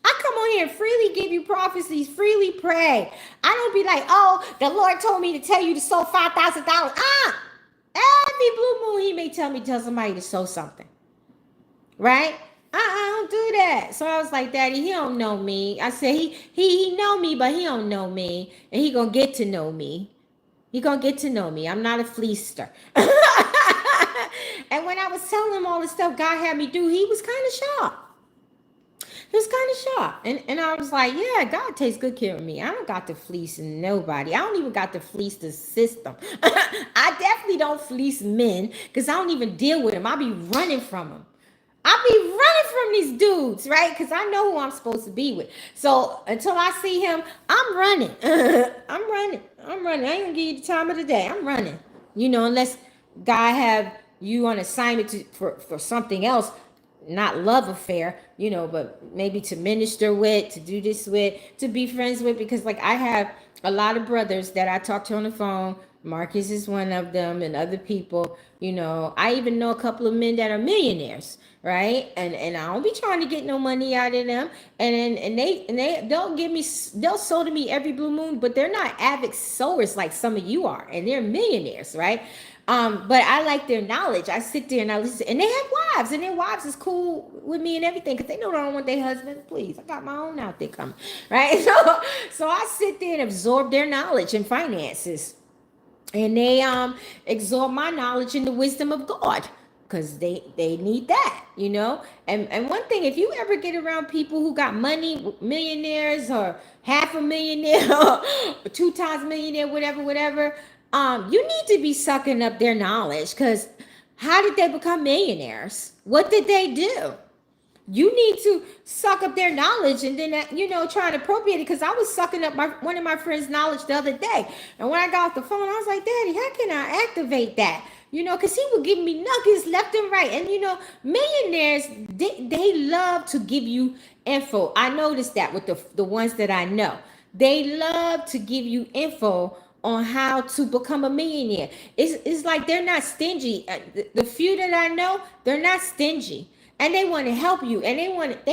Speaker 1: I come on here and freely give you prophecies, freely pray. I don't be like, oh, the Lord told me to tell you to sow $5,000. Every blue moon, he may tell somebody to sow something. Right? I don't do that. So I was like, Daddy, he don't know me. I said, he know me, but he don't know me. And he gonna get to know me. He gonna get to know me. I'm not a fleester. And when I was telling him all the stuff God had me do, he was kind of shocked. He was kind of shocked. And I was like, yeah, God takes good care of me. I don't got to fleece nobody. I don't even got to fleece the system. I definitely don't fleece men because I don't even deal with them. I be running from them. I be running from these dudes, right? Because I know who I'm supposed to be with. So until I see him, I'm running. I'm running. I ain't going to give you the time of the day. I'm running. Unless God have you on assignment for something else. Not love affair, but maybe to minister with, to do this with, to be friends with, because like I have a lot of brothers that I talk to on the phone. Marcus is one of them, and other people, I even know a couple of men that are millionaires, right? And I don't be trying to get no money out of them. And they'll sow to me every blue moon, but they're not avid sowers like some of you are, and they're millionaires, right? But I like their knowledge. I sit there and I listen, and they have wives, and their wives is cool with me and everything because they know I don't want their husbands. Please, I got my own out there coming, right? So I sit there and absorb their knowledge and finances, and they absorb my knowledge and the wisdom of God because they need that, And one thing, if you ever get around people who got money, millionaires or half a millionaire, or 2 times millionaire, whatever. You need to be sucking up their knowledge because how did they become millionaires? What did they do? You need to suck up their knowledge and then, try to appropriate it because I was sucking up one of my friends' knowledge the other day. And when I got off the phone, I was like, Daddy, how can I activate that? Because he would give me nuggets left and right. And, millionaires, they love to give you info. I noticed that with the ones that I know. They love to give you info on how to become a millionaire. It's like they're not stingy. The few that I know, they're not stingy. And they want to help you, and they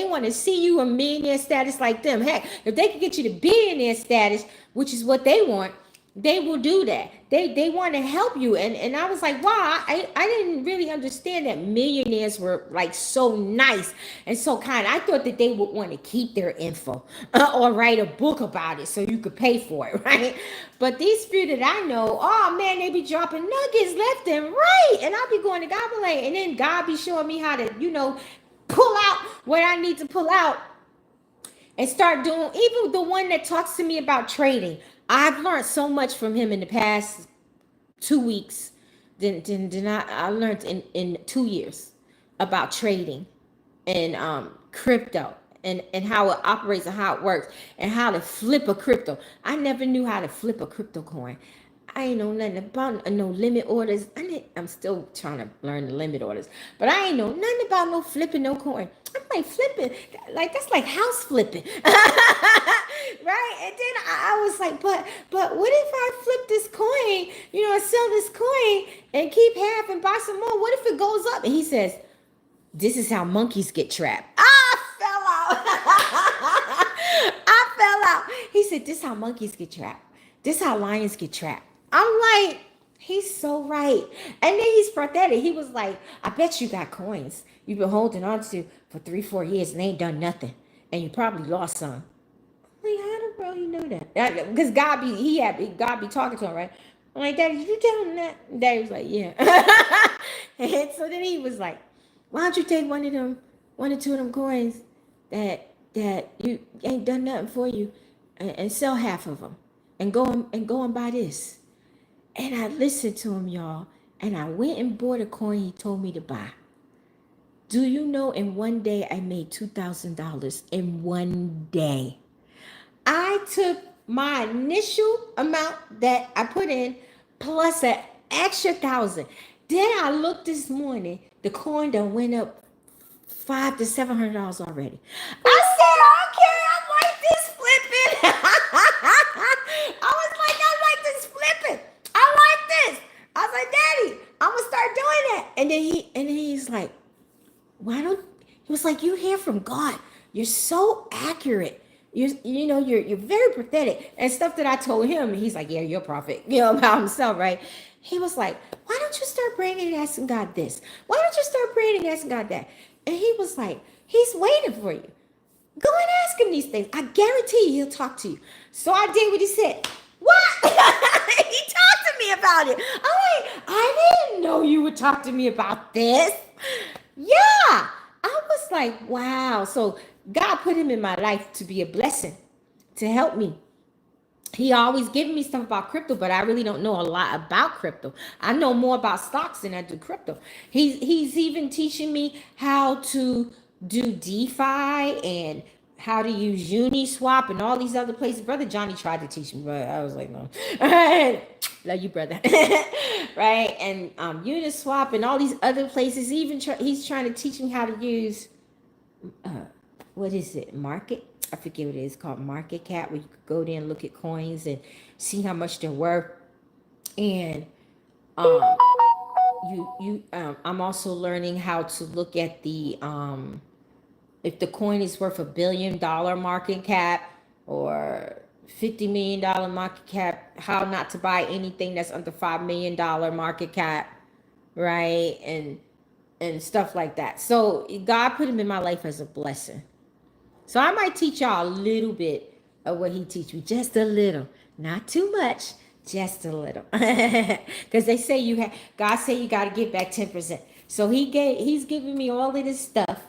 Speaker 1: want to see you a millionaire status like them. Heck, if they can get you to billionaire status, which is what they want, they will do that. They want to help you. And I was like, wow, I didn't really understand that millionaires were like so nice and so kind. I thought that they would want to keep their info or write a book about it so you could pay for it, right? But these few that I know, oh man, they be dropping nuggets left and right. And I'll be going to God, and then God be showing me how to, pull out what I need to pull out and start doing. Even the one that talks to me about trading, I've learned so much from him in the past 2 weeks than I learned in 2 years about trading and crypto and how it operates and how it works and how to flip a crypto. I never knew how to flip a crypto coin. I ain't know nothing about no limit orders. I'm still trying to learn the limit orders, but I ain't know nothing about no flipping no coin. I'm like flipping, like that's like house flipping, right? And then I was like, but what if I flip this coin, and sell this coin and keep half and buy some more? What if it goes up? And he says, this is how monkeys get trapped. I fell out. I fell out. He said, this is how monkeys get trapped. This is how lions get trapped. I'm like, he's so right. And then he's prophetic. He was like, I bet you got coins you've been holding on to for 3-4 years and they ain't done nothing. And you probably lost some. I'm like, how the world you know that? Because God be talking to him, right? I'm like, Daddy, did you tell him that? And Daddy was like, yeah. And so then he was like, why don't you take one or two of them coins that you ain't done nothing for you and sell half of them and go and buy this. And I listened to him, y'all, and I went and bought a coin he told me to buy. Do you know in one day I made $2,000 in one day? I took my initial amount that I put in plus an extra 1,000. Then I looked this morning, the coin done went up $500 to $700 already. I said, okay, I like this flipping. I was like, I like this flipping. I like this. I was like, Daddy, I'm gonna start doing that. And then he's like, why don't? He was like, you hear from God. You're so accurate. You're very prophetic and stuff that I told him. He's like, yeah, you're a prophet, about himself, right? He was like, why don't you start praying and asking God this? Why don't you start praying and asking God that? And he was like, he's waiting for you. Go and ask him these things. I guarantee you he'll talk to you. So I did what he said. What? He talked to me about it. I'm like, I didn't know you would talk to me about this. Yeah. I was like, wow. So God put him in my life to be a blessing, to help me. He always giving me stuff about crypto, but I really don't know a lot about crypto. I know more about stocks than I do crypto. He's even teaching me how to do DeFi and how to use Uniswap and all these other places. Brother Johnny tried to teach me, but I was like, no. Love you, brother. Right? And Uniswap and all these other places. Even he's trying to teach me how to use, what is it? Market? I forget what it is, called market cap, where you could go there and look at coins and see how much they're worth. And I'm also learning how to look at the if the coin is worth $1 billion market cap or $50 million market cap, how not to buy anything that's under $5 million market cap, right? And stuff like that. So God put him in my life as a blessing. So I might teach y'all a little bit of what he teach me, just a little, not too much, just a little. Because they say God say you got to give back 10%. So he's giving me all of this stuff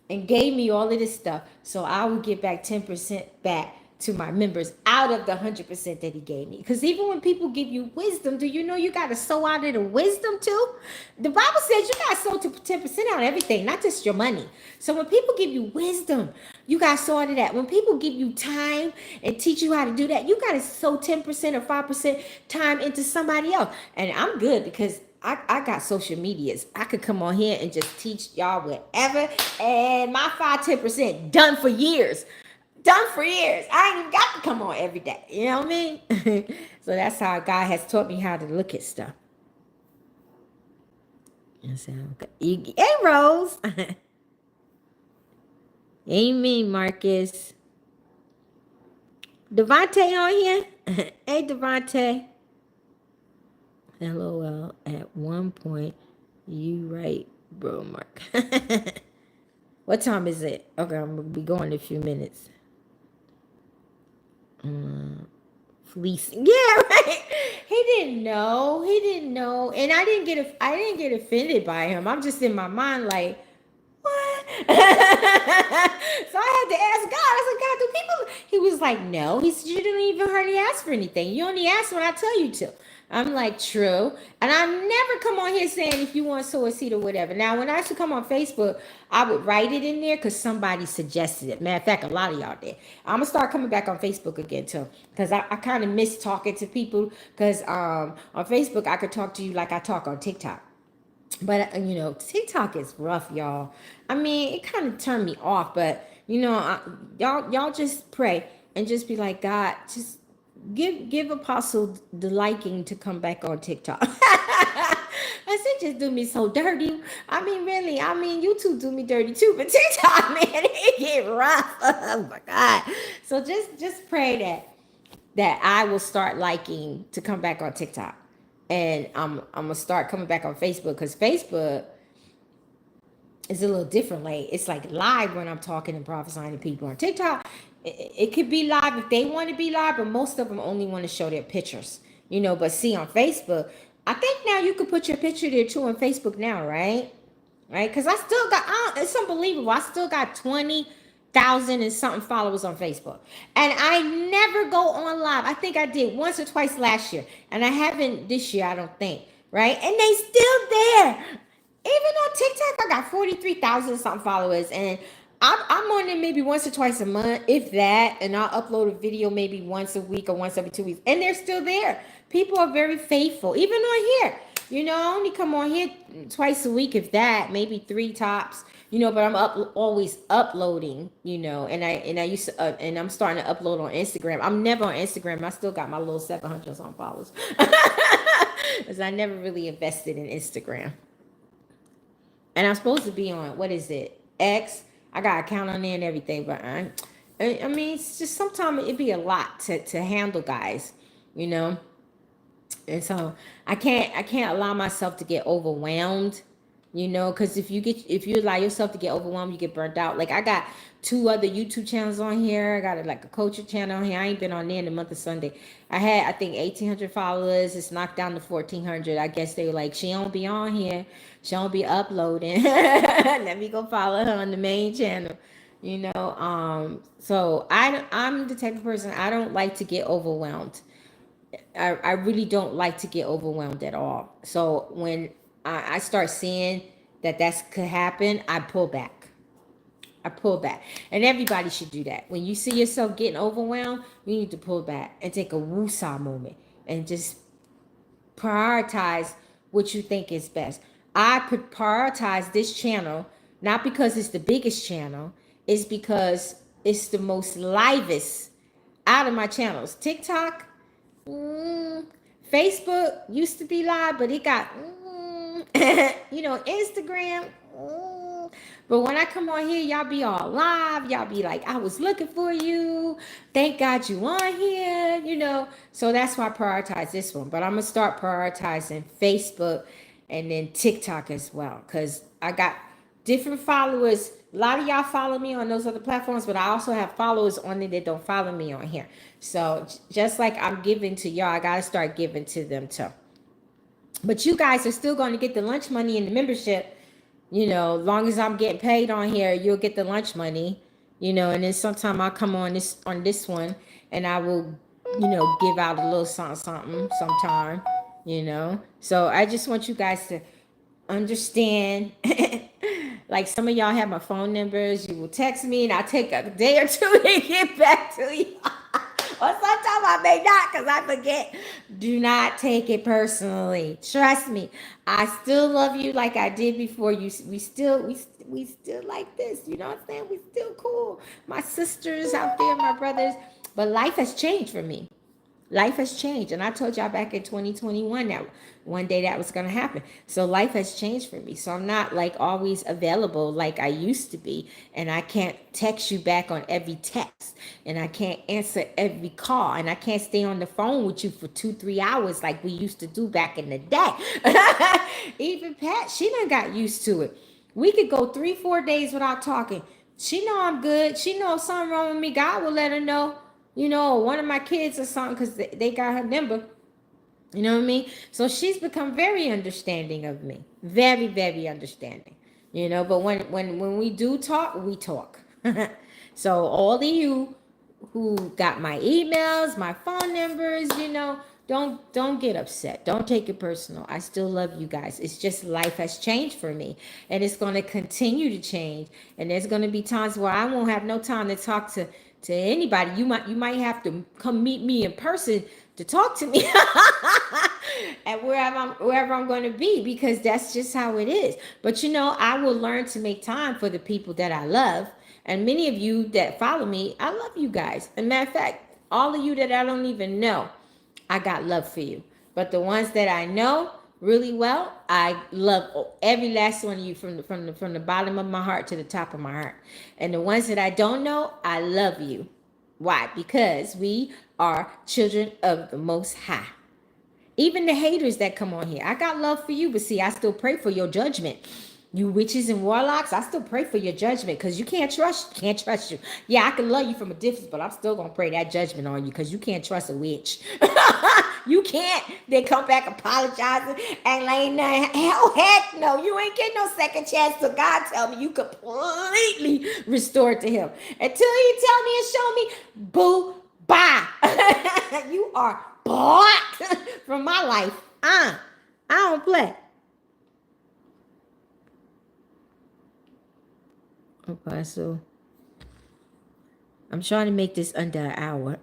Speaker 1: and gave me all of this stuff. So I will give back 10% back to my members out of the 100% that he gave me. Because even when people give you wisdom, do you know you got to sow out of the wisdom too? The Bible says you got to sow to 10% out of everything, not just your money. So when people give you wisdom, you got to sow out of that. When people give you time and teach you how to do that, you got to sow 10% or 5% time into somebody else. And I'm good because I got social medias. I could come on here and just teach y'all whatever. And my 5-10% done for years. Done for years. I ain't even got to come on every day. You know what I mean? So that's how God has taught me how to look at stuff. And so, okay. Hey, Rose. Amen, Marcus. Devontae on here? Hey, Devontae. LOL. At one point, you right, bro, Mark. What time is it? Okay, I'm going to be going in a few minutes. Fleecing. Yeah, right. He didn't know. He didn't know. And I didn't get offended by him. I'm just in my mind like, what? So I had to ask God. I said, God, do people? He was like, no. He said, you didn't even hardly ask for anything. You only ask when I tell you to. I'm like, true. And I never come on here saying if you want to sow a seed or whatever. Now, when I used to come on Facebook, I would write it in there because somebody suggested it. Matter of fact, a lot of y'all did. I'm going to start coming back on Facebook again, too. Because I kind of miss talking to people. Because on Facebook, I could talk to you like I talk on TikTok. But, you know, TikTok is rough, y'all. I mean, it kind of turned me off. But, you know, y'all just pray and just be like, God, just give Apostle the liking to come back on TikTok. I said, just do me so dirty. I mean, really, I mean, YouTube do me dirty too, but TikTok, man, it get rough. Oh my God. So just pray that I will start liking to come back on TikTok. And I'm gonna start coming back on Facebook because Facebook is a little different. Like it's like live when I'm talking and prophesying to people. On TikTok, it could be live if they want to be live, but most of them only want to show their pictures, you know. But see, on Facebook, I think now you can put your picture there too on Facebook now, right? Right? Because I still got, it's unbelievable. I still got 20,000 and something followers on Facebook. And I never go on live. I think I did once or twice last year. And I haven't this year, I don't think. Right? And they still there. Even on TikTok, I got 43,000 something followers. And I'm on there maybe once or twice a month, if that. And I'll upload a video maybe once a week or once every 2 weeks. And they're still there. People are very faithful. Even on here. You know, I only come on here twice a week, if that, maybe 3 tops. You know, but I'm always uploading. You know, and I used to, and I'm starting to upload on Instagram. I'm never on Instagram. I still got my little 700 some followers, because I never really invested in Instagram. And I'm supposed to be on, what is it, X? I got an account on there and everything, but I mean, it's just sometimes it'd be a lot to handle, guys. You know. And so I can't allow myself to get overwhelmed, you know, because if you allow yourself to get overwhelmed, you get burnt out. Like I got 2 other YouTube channels on here. I got like a culture channel on here. I ain't been on there in the month of Sunday. I had, I think, 1,800 followers. It's knocked down to 1,400. I guess they were like, she don't be on here. She don't be uploading. Let me go follow her on the main channel. You know, so I'm the type of person, I don't like to get overwhelmed. I really don't like to get overwhelmed at all. So when I start seeing that could happen, I pull back. And everybody should do that. When you see yourself getting overwhelmed, you need to pull back and take a woosah moment and just prioritize what you think is best. I prioritize this channel, not because it's the biggest channel, it's because it's the most livest out of my channels. TikTok, Facebook used to be live, but it got, you know, Instagram. But when I come on here, y'all be all live. Y'all be like, I was looking for you. Thank God you on here, you know. So that's why I prioritize this one. But I'm going to start prioritizing Facebook and then TikTok as well. Because I got different followers. A lot of y'all follow me on those other platforms, but I also have followers on there that don't follow me on here. So just like I'm giving to y'all, I got to start giving to them too. But you guys are still going to get the lunch money and the membership. You know, long as I'm getting paid on here, you'll get the lunch money. You know, and then sometime I'll come on this one and I will, you know, give out a little something sometime, you know. So I just want you guys to understand. Like some of y'all have my phone numbers. You will text me and I'll take a day or 2 to get back to you. sometimes I may not because I forget. Do not take it personally. Trust me. I still love you like I did before. We still like this. You know what I'm saying? We still cool. My sisters out there, my brothers. But life has changed for me. Life has changed. And I told y'all back in 2021 that one day that was going to happen. So life has changed for me. So I'm not like always available like I used to be. And I can't text you back on every text. And I can't answer every call. And I can't stay on the phone with you for 2-3 hours like we used to do back in the day. Even Pat, she done got used to it. We could go 3-4 days without talking. She know I'm good. She know if something wrong with me, God will let her know. You know, one of my kids or something, because they got her number. You know what I mean? So she's become very understanding of me. Very, very understanding. You know, but when we do talk, we talk. So all of you who got my emails, my phone numbers, you know, don't get upset. Don't take it personal. I still love you guys. It's just life has changed for me, and it's going to continue to change. And there's going to be times where I won't have no time to talk to anybody. You might have to come meet me in person to talk to me at wherever I'm going to be, because that's just how it is. But you know, I will learn to make time for the people that I love. And many of you that follow me, I love you guys. As a matter of fact, all of you that I don't even know, I got love for you. But the ones that I know really well, I love every last one of you from the bottom of my heart to the top of my heart. And the ones that I don't know, I love you. Why? Because we are children of the Most High. Even the haters that come on here, I got love for you, but see, I still pray for your judgment. You witches and warlocks, I still pray for your judgment, because you can't trust you. Yeah, I can love you from a distance, but I'm still going to pray that judgment on you, because you can't trust a witch. You can't. They come back apologizing and laying there. Hell, heck no. You ain't getting no second chance till God tell me you completely restored to him. Until you tell me and show me, boo, bye. You are blocked from my life. I don't play. Okay, so I'm trying to make this under an hour.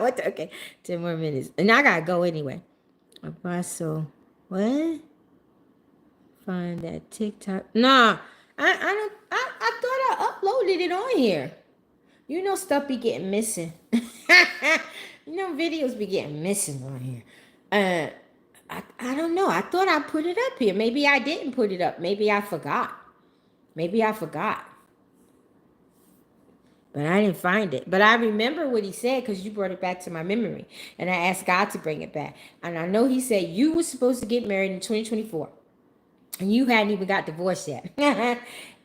Speaker 1: Okay, 10 more minutes. And I gotta go anyway. Apostle, what? Find that TikTok. Nah, I thought I uploaded it on here. You know, stuff be getting missing. You know, videos be getting missing on here. I don't know. I thought I put it up here. Maybe I didn't put it up. Maybe I forgot. But I didn't find it. But I remember what he said, because you brought it back to my memory. And I asked God to bring it back. And I know he said you were supposed to get married in 2024. And you hadn't even got divorced yet.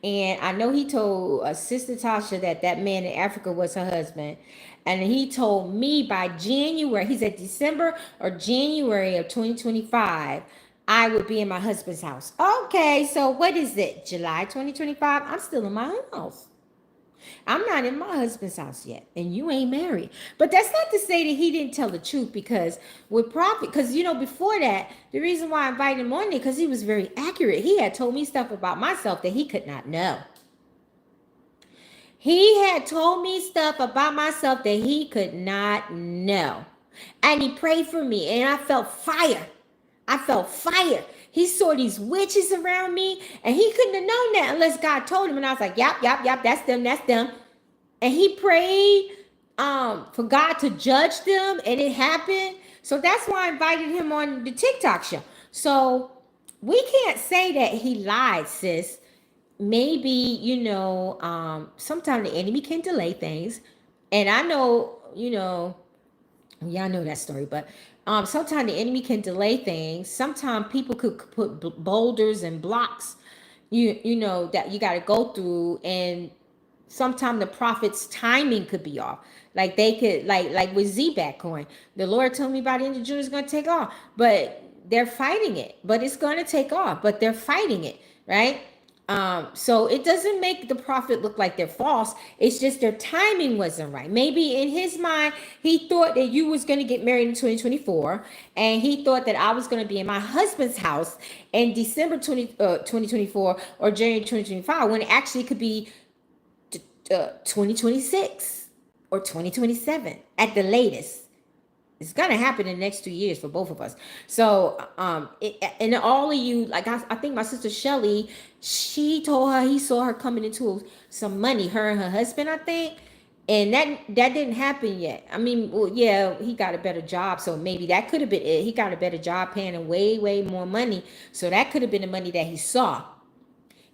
Speaker 1: And I know he told Sister Tasha that man in Africa was her husband. And he told me by January, he said December or January of 2025, I would be in my husband's house. Okay, so what is it? July 2025? I'm still in my house. I'm not in my husband's house yet, and you ain't married. But that's not to say that he didn't tell the truth, because with Prophet, because you know, before that, the reason why I invited him on there, because he was very accurate. He had told me stuff about myself that he could not know. He had told me stuff about myself that he could not know. And he prayed for me, and I felt fire. He saw these witches around me, and he couldn't have known that unless God told him. And I was like, yep, that's them. And he prayed for God to judge them, and it happened. So that's why I invited him on the TikTok show. So we can't say that he lied, sis. Maybe, you know, sometimes the enemy can delay things. And I know, you know, y'all know that story, but sometimes the enemy can delay things. Sometimes people could put boulders and blocks, you know, that you got to go through, and sometimes the prophet's timing could be off. Like they could, like with ZBAC coin, the Lord told me by the end of June it's going to take off, but they're fighting it. But it's going to take off, but they're fighting it, right? So it doesn't make the prophet look like they're false. It's just their timing wasn't right. Maybe in his mind, he thought that you was going to get married in 2024, and he thought that I was going to be in my husband's house in December 2024 or January 2025, when it actually could be 2026. or 2027 at the latest. It's gonna happen in the next 2 years for both of us. So, and all of you, like I think my sister Shelly, she told her he saw her coming into some money, her and her husband, I think, and that didn't happen yet. I mean, well, yeah, he got a better job, so maybe that could have been it. He got a better job, paying him way more money, so that could have been the money that he saw.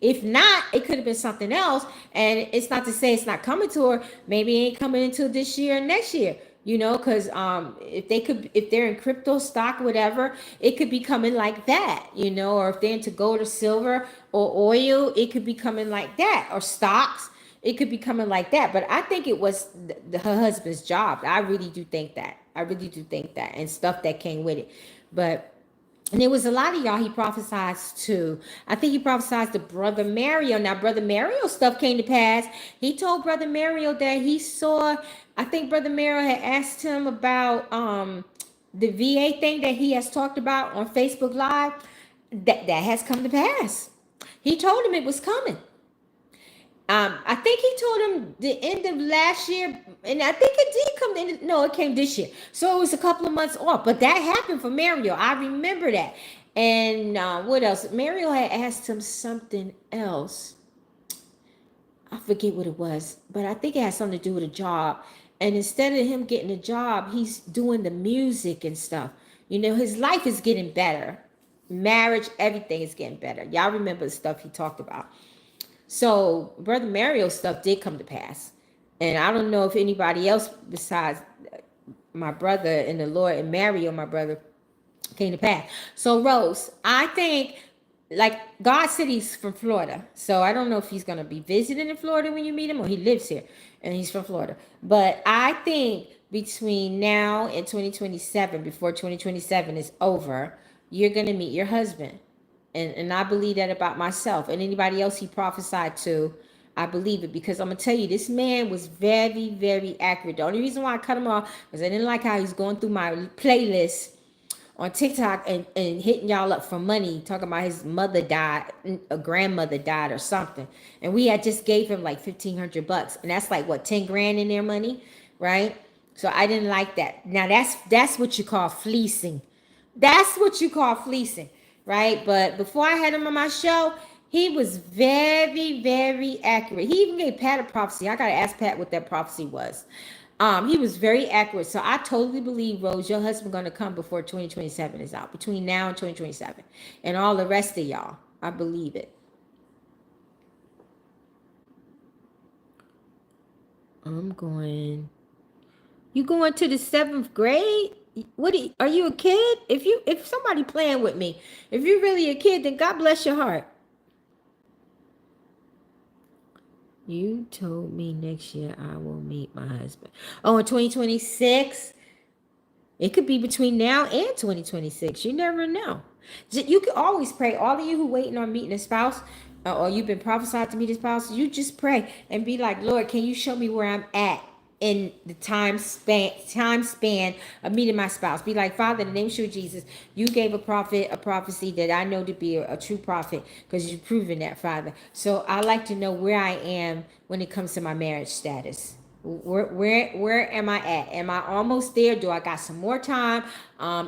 Speaker 1: If not, it could have been something else. And it's not to say it's not coming to her. Maybe it ain't coming until this year and next year. You know, because if they're in crypto stock, whatever, it could be coming like that, you know, or if they're into gold or silver or oil, it could be coming like that, or stocks, it could be coming like that. But I think it was her husband's job. I really do think that. I really do think that, and stuff that came with it. But and there was a lot of y'all he prophesied to. I think he prophesied to Brother Mario. Now, Brother Mario stuff came to pass. He told Brother Mario that he saw, I think Brother Mario had asked him about the VA thing that he has talked about on Facebook Live. That has come to pass. He told him it was coming. I think he told him the end of last year, and I think it did come in. No, it came this year, so it was a couple of months off. But that happened for Mario. I remember that. And what else? Mario had asked him something else. I forget what it was, but I think it had something to do with a job. And instead of him getting a job, he's doing the music and stuff. You know, his life is getting better. Marriage, everything is getting better. Y'all remember the stuff he talked about. So Brother Mario's stuff did come to pass. And I don't know if anybody else besides my brother in the Lord and Mario, my brother, came to pass. So Rose, I think, like, God said he's from Florida. So I don't know if he's going to be visiting in Florida when you meet him, or he lives here and he's from Florida. But I think between now and 2027, before 2027 is over, you're going to meet your husband. And I believe that about myself. And anybody else he prophesied to, I believe it. Because I'm going to tell you, this man was very accurate. The only reason why I cut him off was I didn't like how he's going through my playlist on TikTok and hitting y'all up for money, talking about his mother died, a grandmother died or something. And we had just gave him like $1,500. And that's like, what, 10 grand in their money, right? So I didn't like that. Now that's what you call fleecing. That's what you call fleecing. Right? But before I had him on my show, he was very accurate. He even gave Pat a prophecy. I got to ask Pat what that prophecy was. He was very accurate. So I totally believe, Rose, your husband's going to come before 2027 is out. Between now and 2027. And all the rest of y'all. I believe it. I'm going. You going to the 7th grade? What are you a kid? If somebody playing with me, if you're really a kid, then God bless your heart. You told me next year I will meet my husband. Oh, in 2026? It could be between now and 2026. You never know. You can always pray. All of you who waiting on meeting a spouse, or you've been prophesied to meet a spouse, you just pray and be like, Lord, can you show me where I'm at in the time span of meeting my spouse? Be like, Father, in the name of Jesus, you gave a prophecy that I know to be a true prophet, because you've proven that, Father. So I like to know where I am when it comes to my marriage status. Where am I at? Am I almost there? Do I got some more time?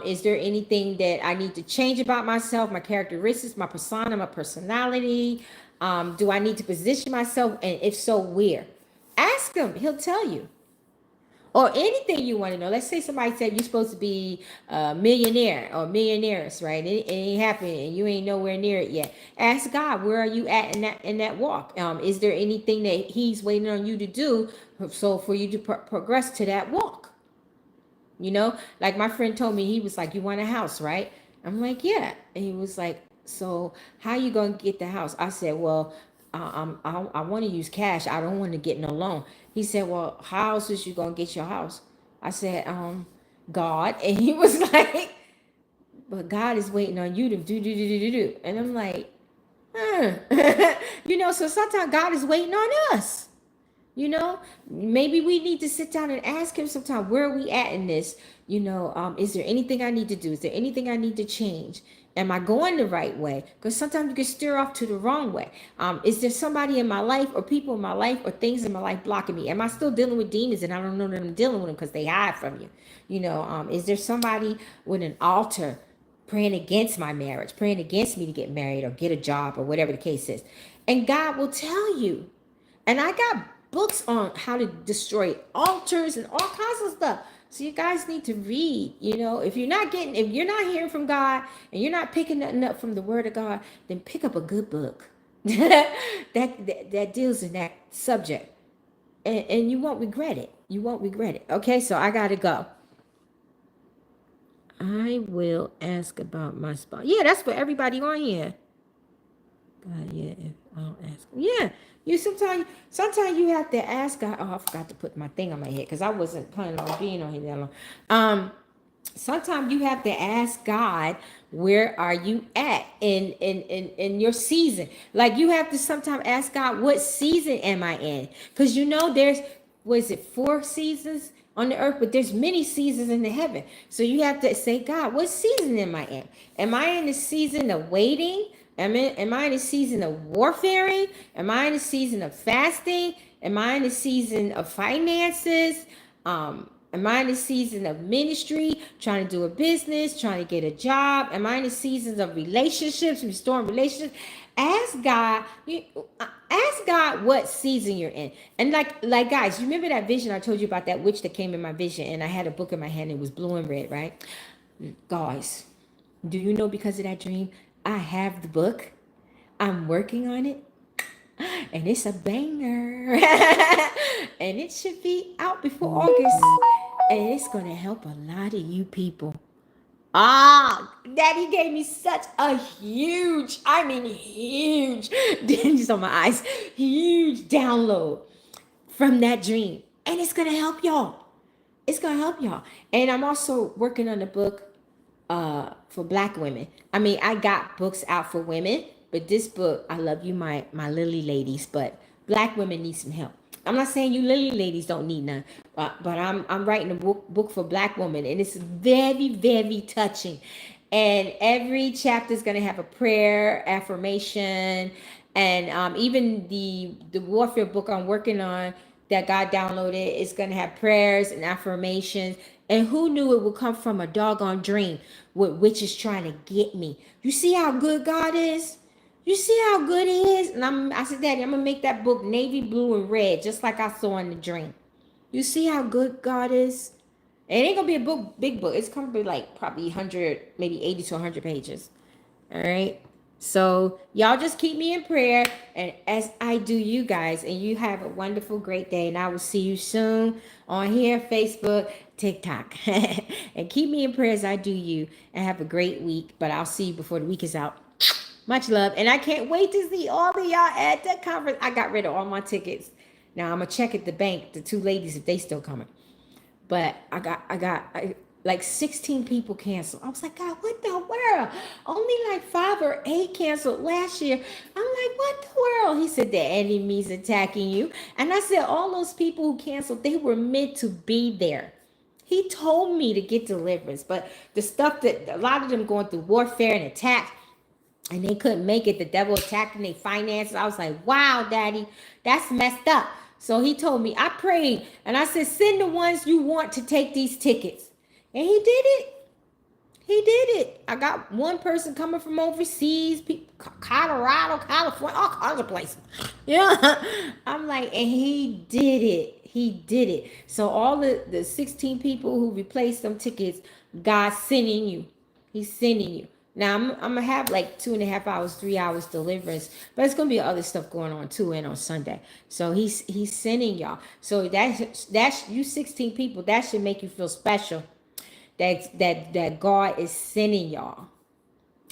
Speaker 1: Is there anything that I need to change about myself, my characteristics, my persona, my personality? Do I need to position myself? And if so, where? Ask him. He'll tell you. Or anything you want to know. Let's say somebody said you're supposed to be a millionaire or millionaires, right? It ain't happening and you ain't nowhere near it yet. Ask God, where are you at in that walk? Is there anything that he's waiting on you to do so for you to progress to that walk? You know, like my friend told me, he was like, you want a house, right? I'm like, yeah. And he was like, so how you going to get the house? I said, well, I want to use cash. I don't want to get no loan. He said, well, how else is you going to get your house? I said, God. And he was like, but God is waiting on you to do. And I'm like, you know, so sometimes God is waiting on us. You know, maybe we need to sit down and ask him sometime, where are we at in this? You know, is there anything I need to do? Is there anything I need to change? Am I going the right way? Because sometimes you can steer off to the wrong way. Is there somebody in my life or people in my life or things in my life blocking me? Am I still dealing with demons and I don't know that I'm dealing with them because they hide from you? Is there somebody with an altar praying against my marriage, praying against me to get married or get a job or whatever the case is? And God will tell you. And I got books on how to destroy altars and all kinds of stuff. So you guys need to read. If you're not hearing from God and you're not picking nothing up from the Word of God, then pick up a good book that deals in that subject, and you won't regret it. You won't regret it. Okay, so I gotta go. I will ask about my spot. Yeah, that's for everybody on here. God, yeah, if I'll ask. Yeah, sometimes you have to ask God. Oh, I forgot to put my thing on my head because I wasn't planning on being on here that long. Sometimes you have to ask God, where are you at in your season? Like you have to sometimes ask God, what season am I in? Because there's, was it 4 seasons on the earth, but there's many seasons in the heaven. So you have to say, God, what season am I in? Am I in the season of waiting? Am I in a season of warfare? Am I in a season of fasting? Am I in a season of finances? Am I in a season of ministry, trying to do a business, trying to get a job? Am I in a season of relationships, restoring relationships? Ask God what season you're in. And like guys, you remember that vision I told you about, that witch that came in my vision, and I had a book in my hand, it was blue and red, right? Guys, do you know, because of that dream, I have the book. I'm working on it. And it's a banger. And it should be out before August. And it's going to help a lot of you people. Daddy gave me such a huge, just on my eyes, huge download from that dream. And it's going to help y'all. It's going to help y'all. And I'm also working on a book for Black women. I got books out for women, but this book, I love you, my lily ladies, but Black women need some help. I'm not saying you lily ladies don't need none, but I'm writing a book for Black women, and it's very, very touching. And every chapter is going to have a prayer, affirmation, and even the warfare book I'm working on that God downloaded is going to have prayers and affirmations. And who knew it would come from a doggone dream with witches trying to get me? You see how good God is? You see how good he is? And I said, Daddy, I'm going to make that book navy blue and red, just like I saw in the dream. You see how good God is? It ain't going to be a big book. It's going to be like probably 100, maybe 80 to 100 pages. All right. So y'all just keep me in prayer, and as I do you guys, and you have a wonderful, great day. And I will see you soon on here, Facebook, TikTok. And keep me in prayer as I do you, and have a great week. But I'll see you before the week is out. Much love. And I can't wait to see all of y'all at that conference. I got rid of all my tickets. Now I'm going to check at the bank, the 2 ladies, if they still coming. But I got like 16 people canceled. I was like, God, what the world? Only like 5 or 8 canceled last year. I'm like, what the world? He said, the enemy's attacking you. And I said, all those people who canceled, they were meant to be there. He told me to get deliverance. But the stuff that a lot of them going through warfare and attack, and they couldn't make it. The devil attacking their finances. I was like, wow, Daddy, that's messed up. So he told me, I prayed, and I said, send the ones you want to take these tickets. And he did it. He did it. I got one person coming from overseas, Colorado, California, all kinds of places. Yeah. I'm like, and he did it. He did it. So all the 16 people who replaced them tickets, God's sending you. He's sending you. Now I'm gonna have like 2.5 hours, 3 hours deliverance, but it's gonna be other stuff going on too, and on Sunday. So he's sending y'all. So that's you 16 people. That should make you feel special. That God is sending y'all.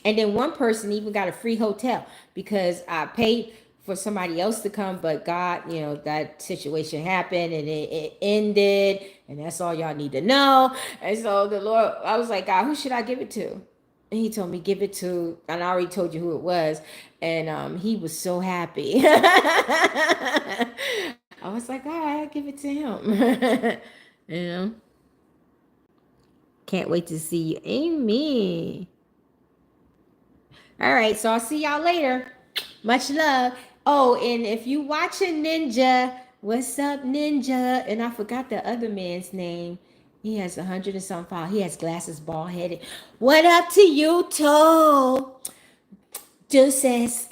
Speaker 1: And then one person even got a free hotel because I paid for somebody else to come, but God, that situation happened and it ended, and that's all y'all need to know. And so the Lord, I was like, God, who should I give it to? And he told me, give it to, and I already told you who it was. And he was so happy. I was like, all right, give it to him. Can't wait to see you. Amen. All right, so I'll see y'all later. Much love. Oh, and if you watching Ninja, what's up, Ninja? And I forgot the other man's name. He has 100 and some followers. He has glasses, bald headed. What up to you, too? Deuces.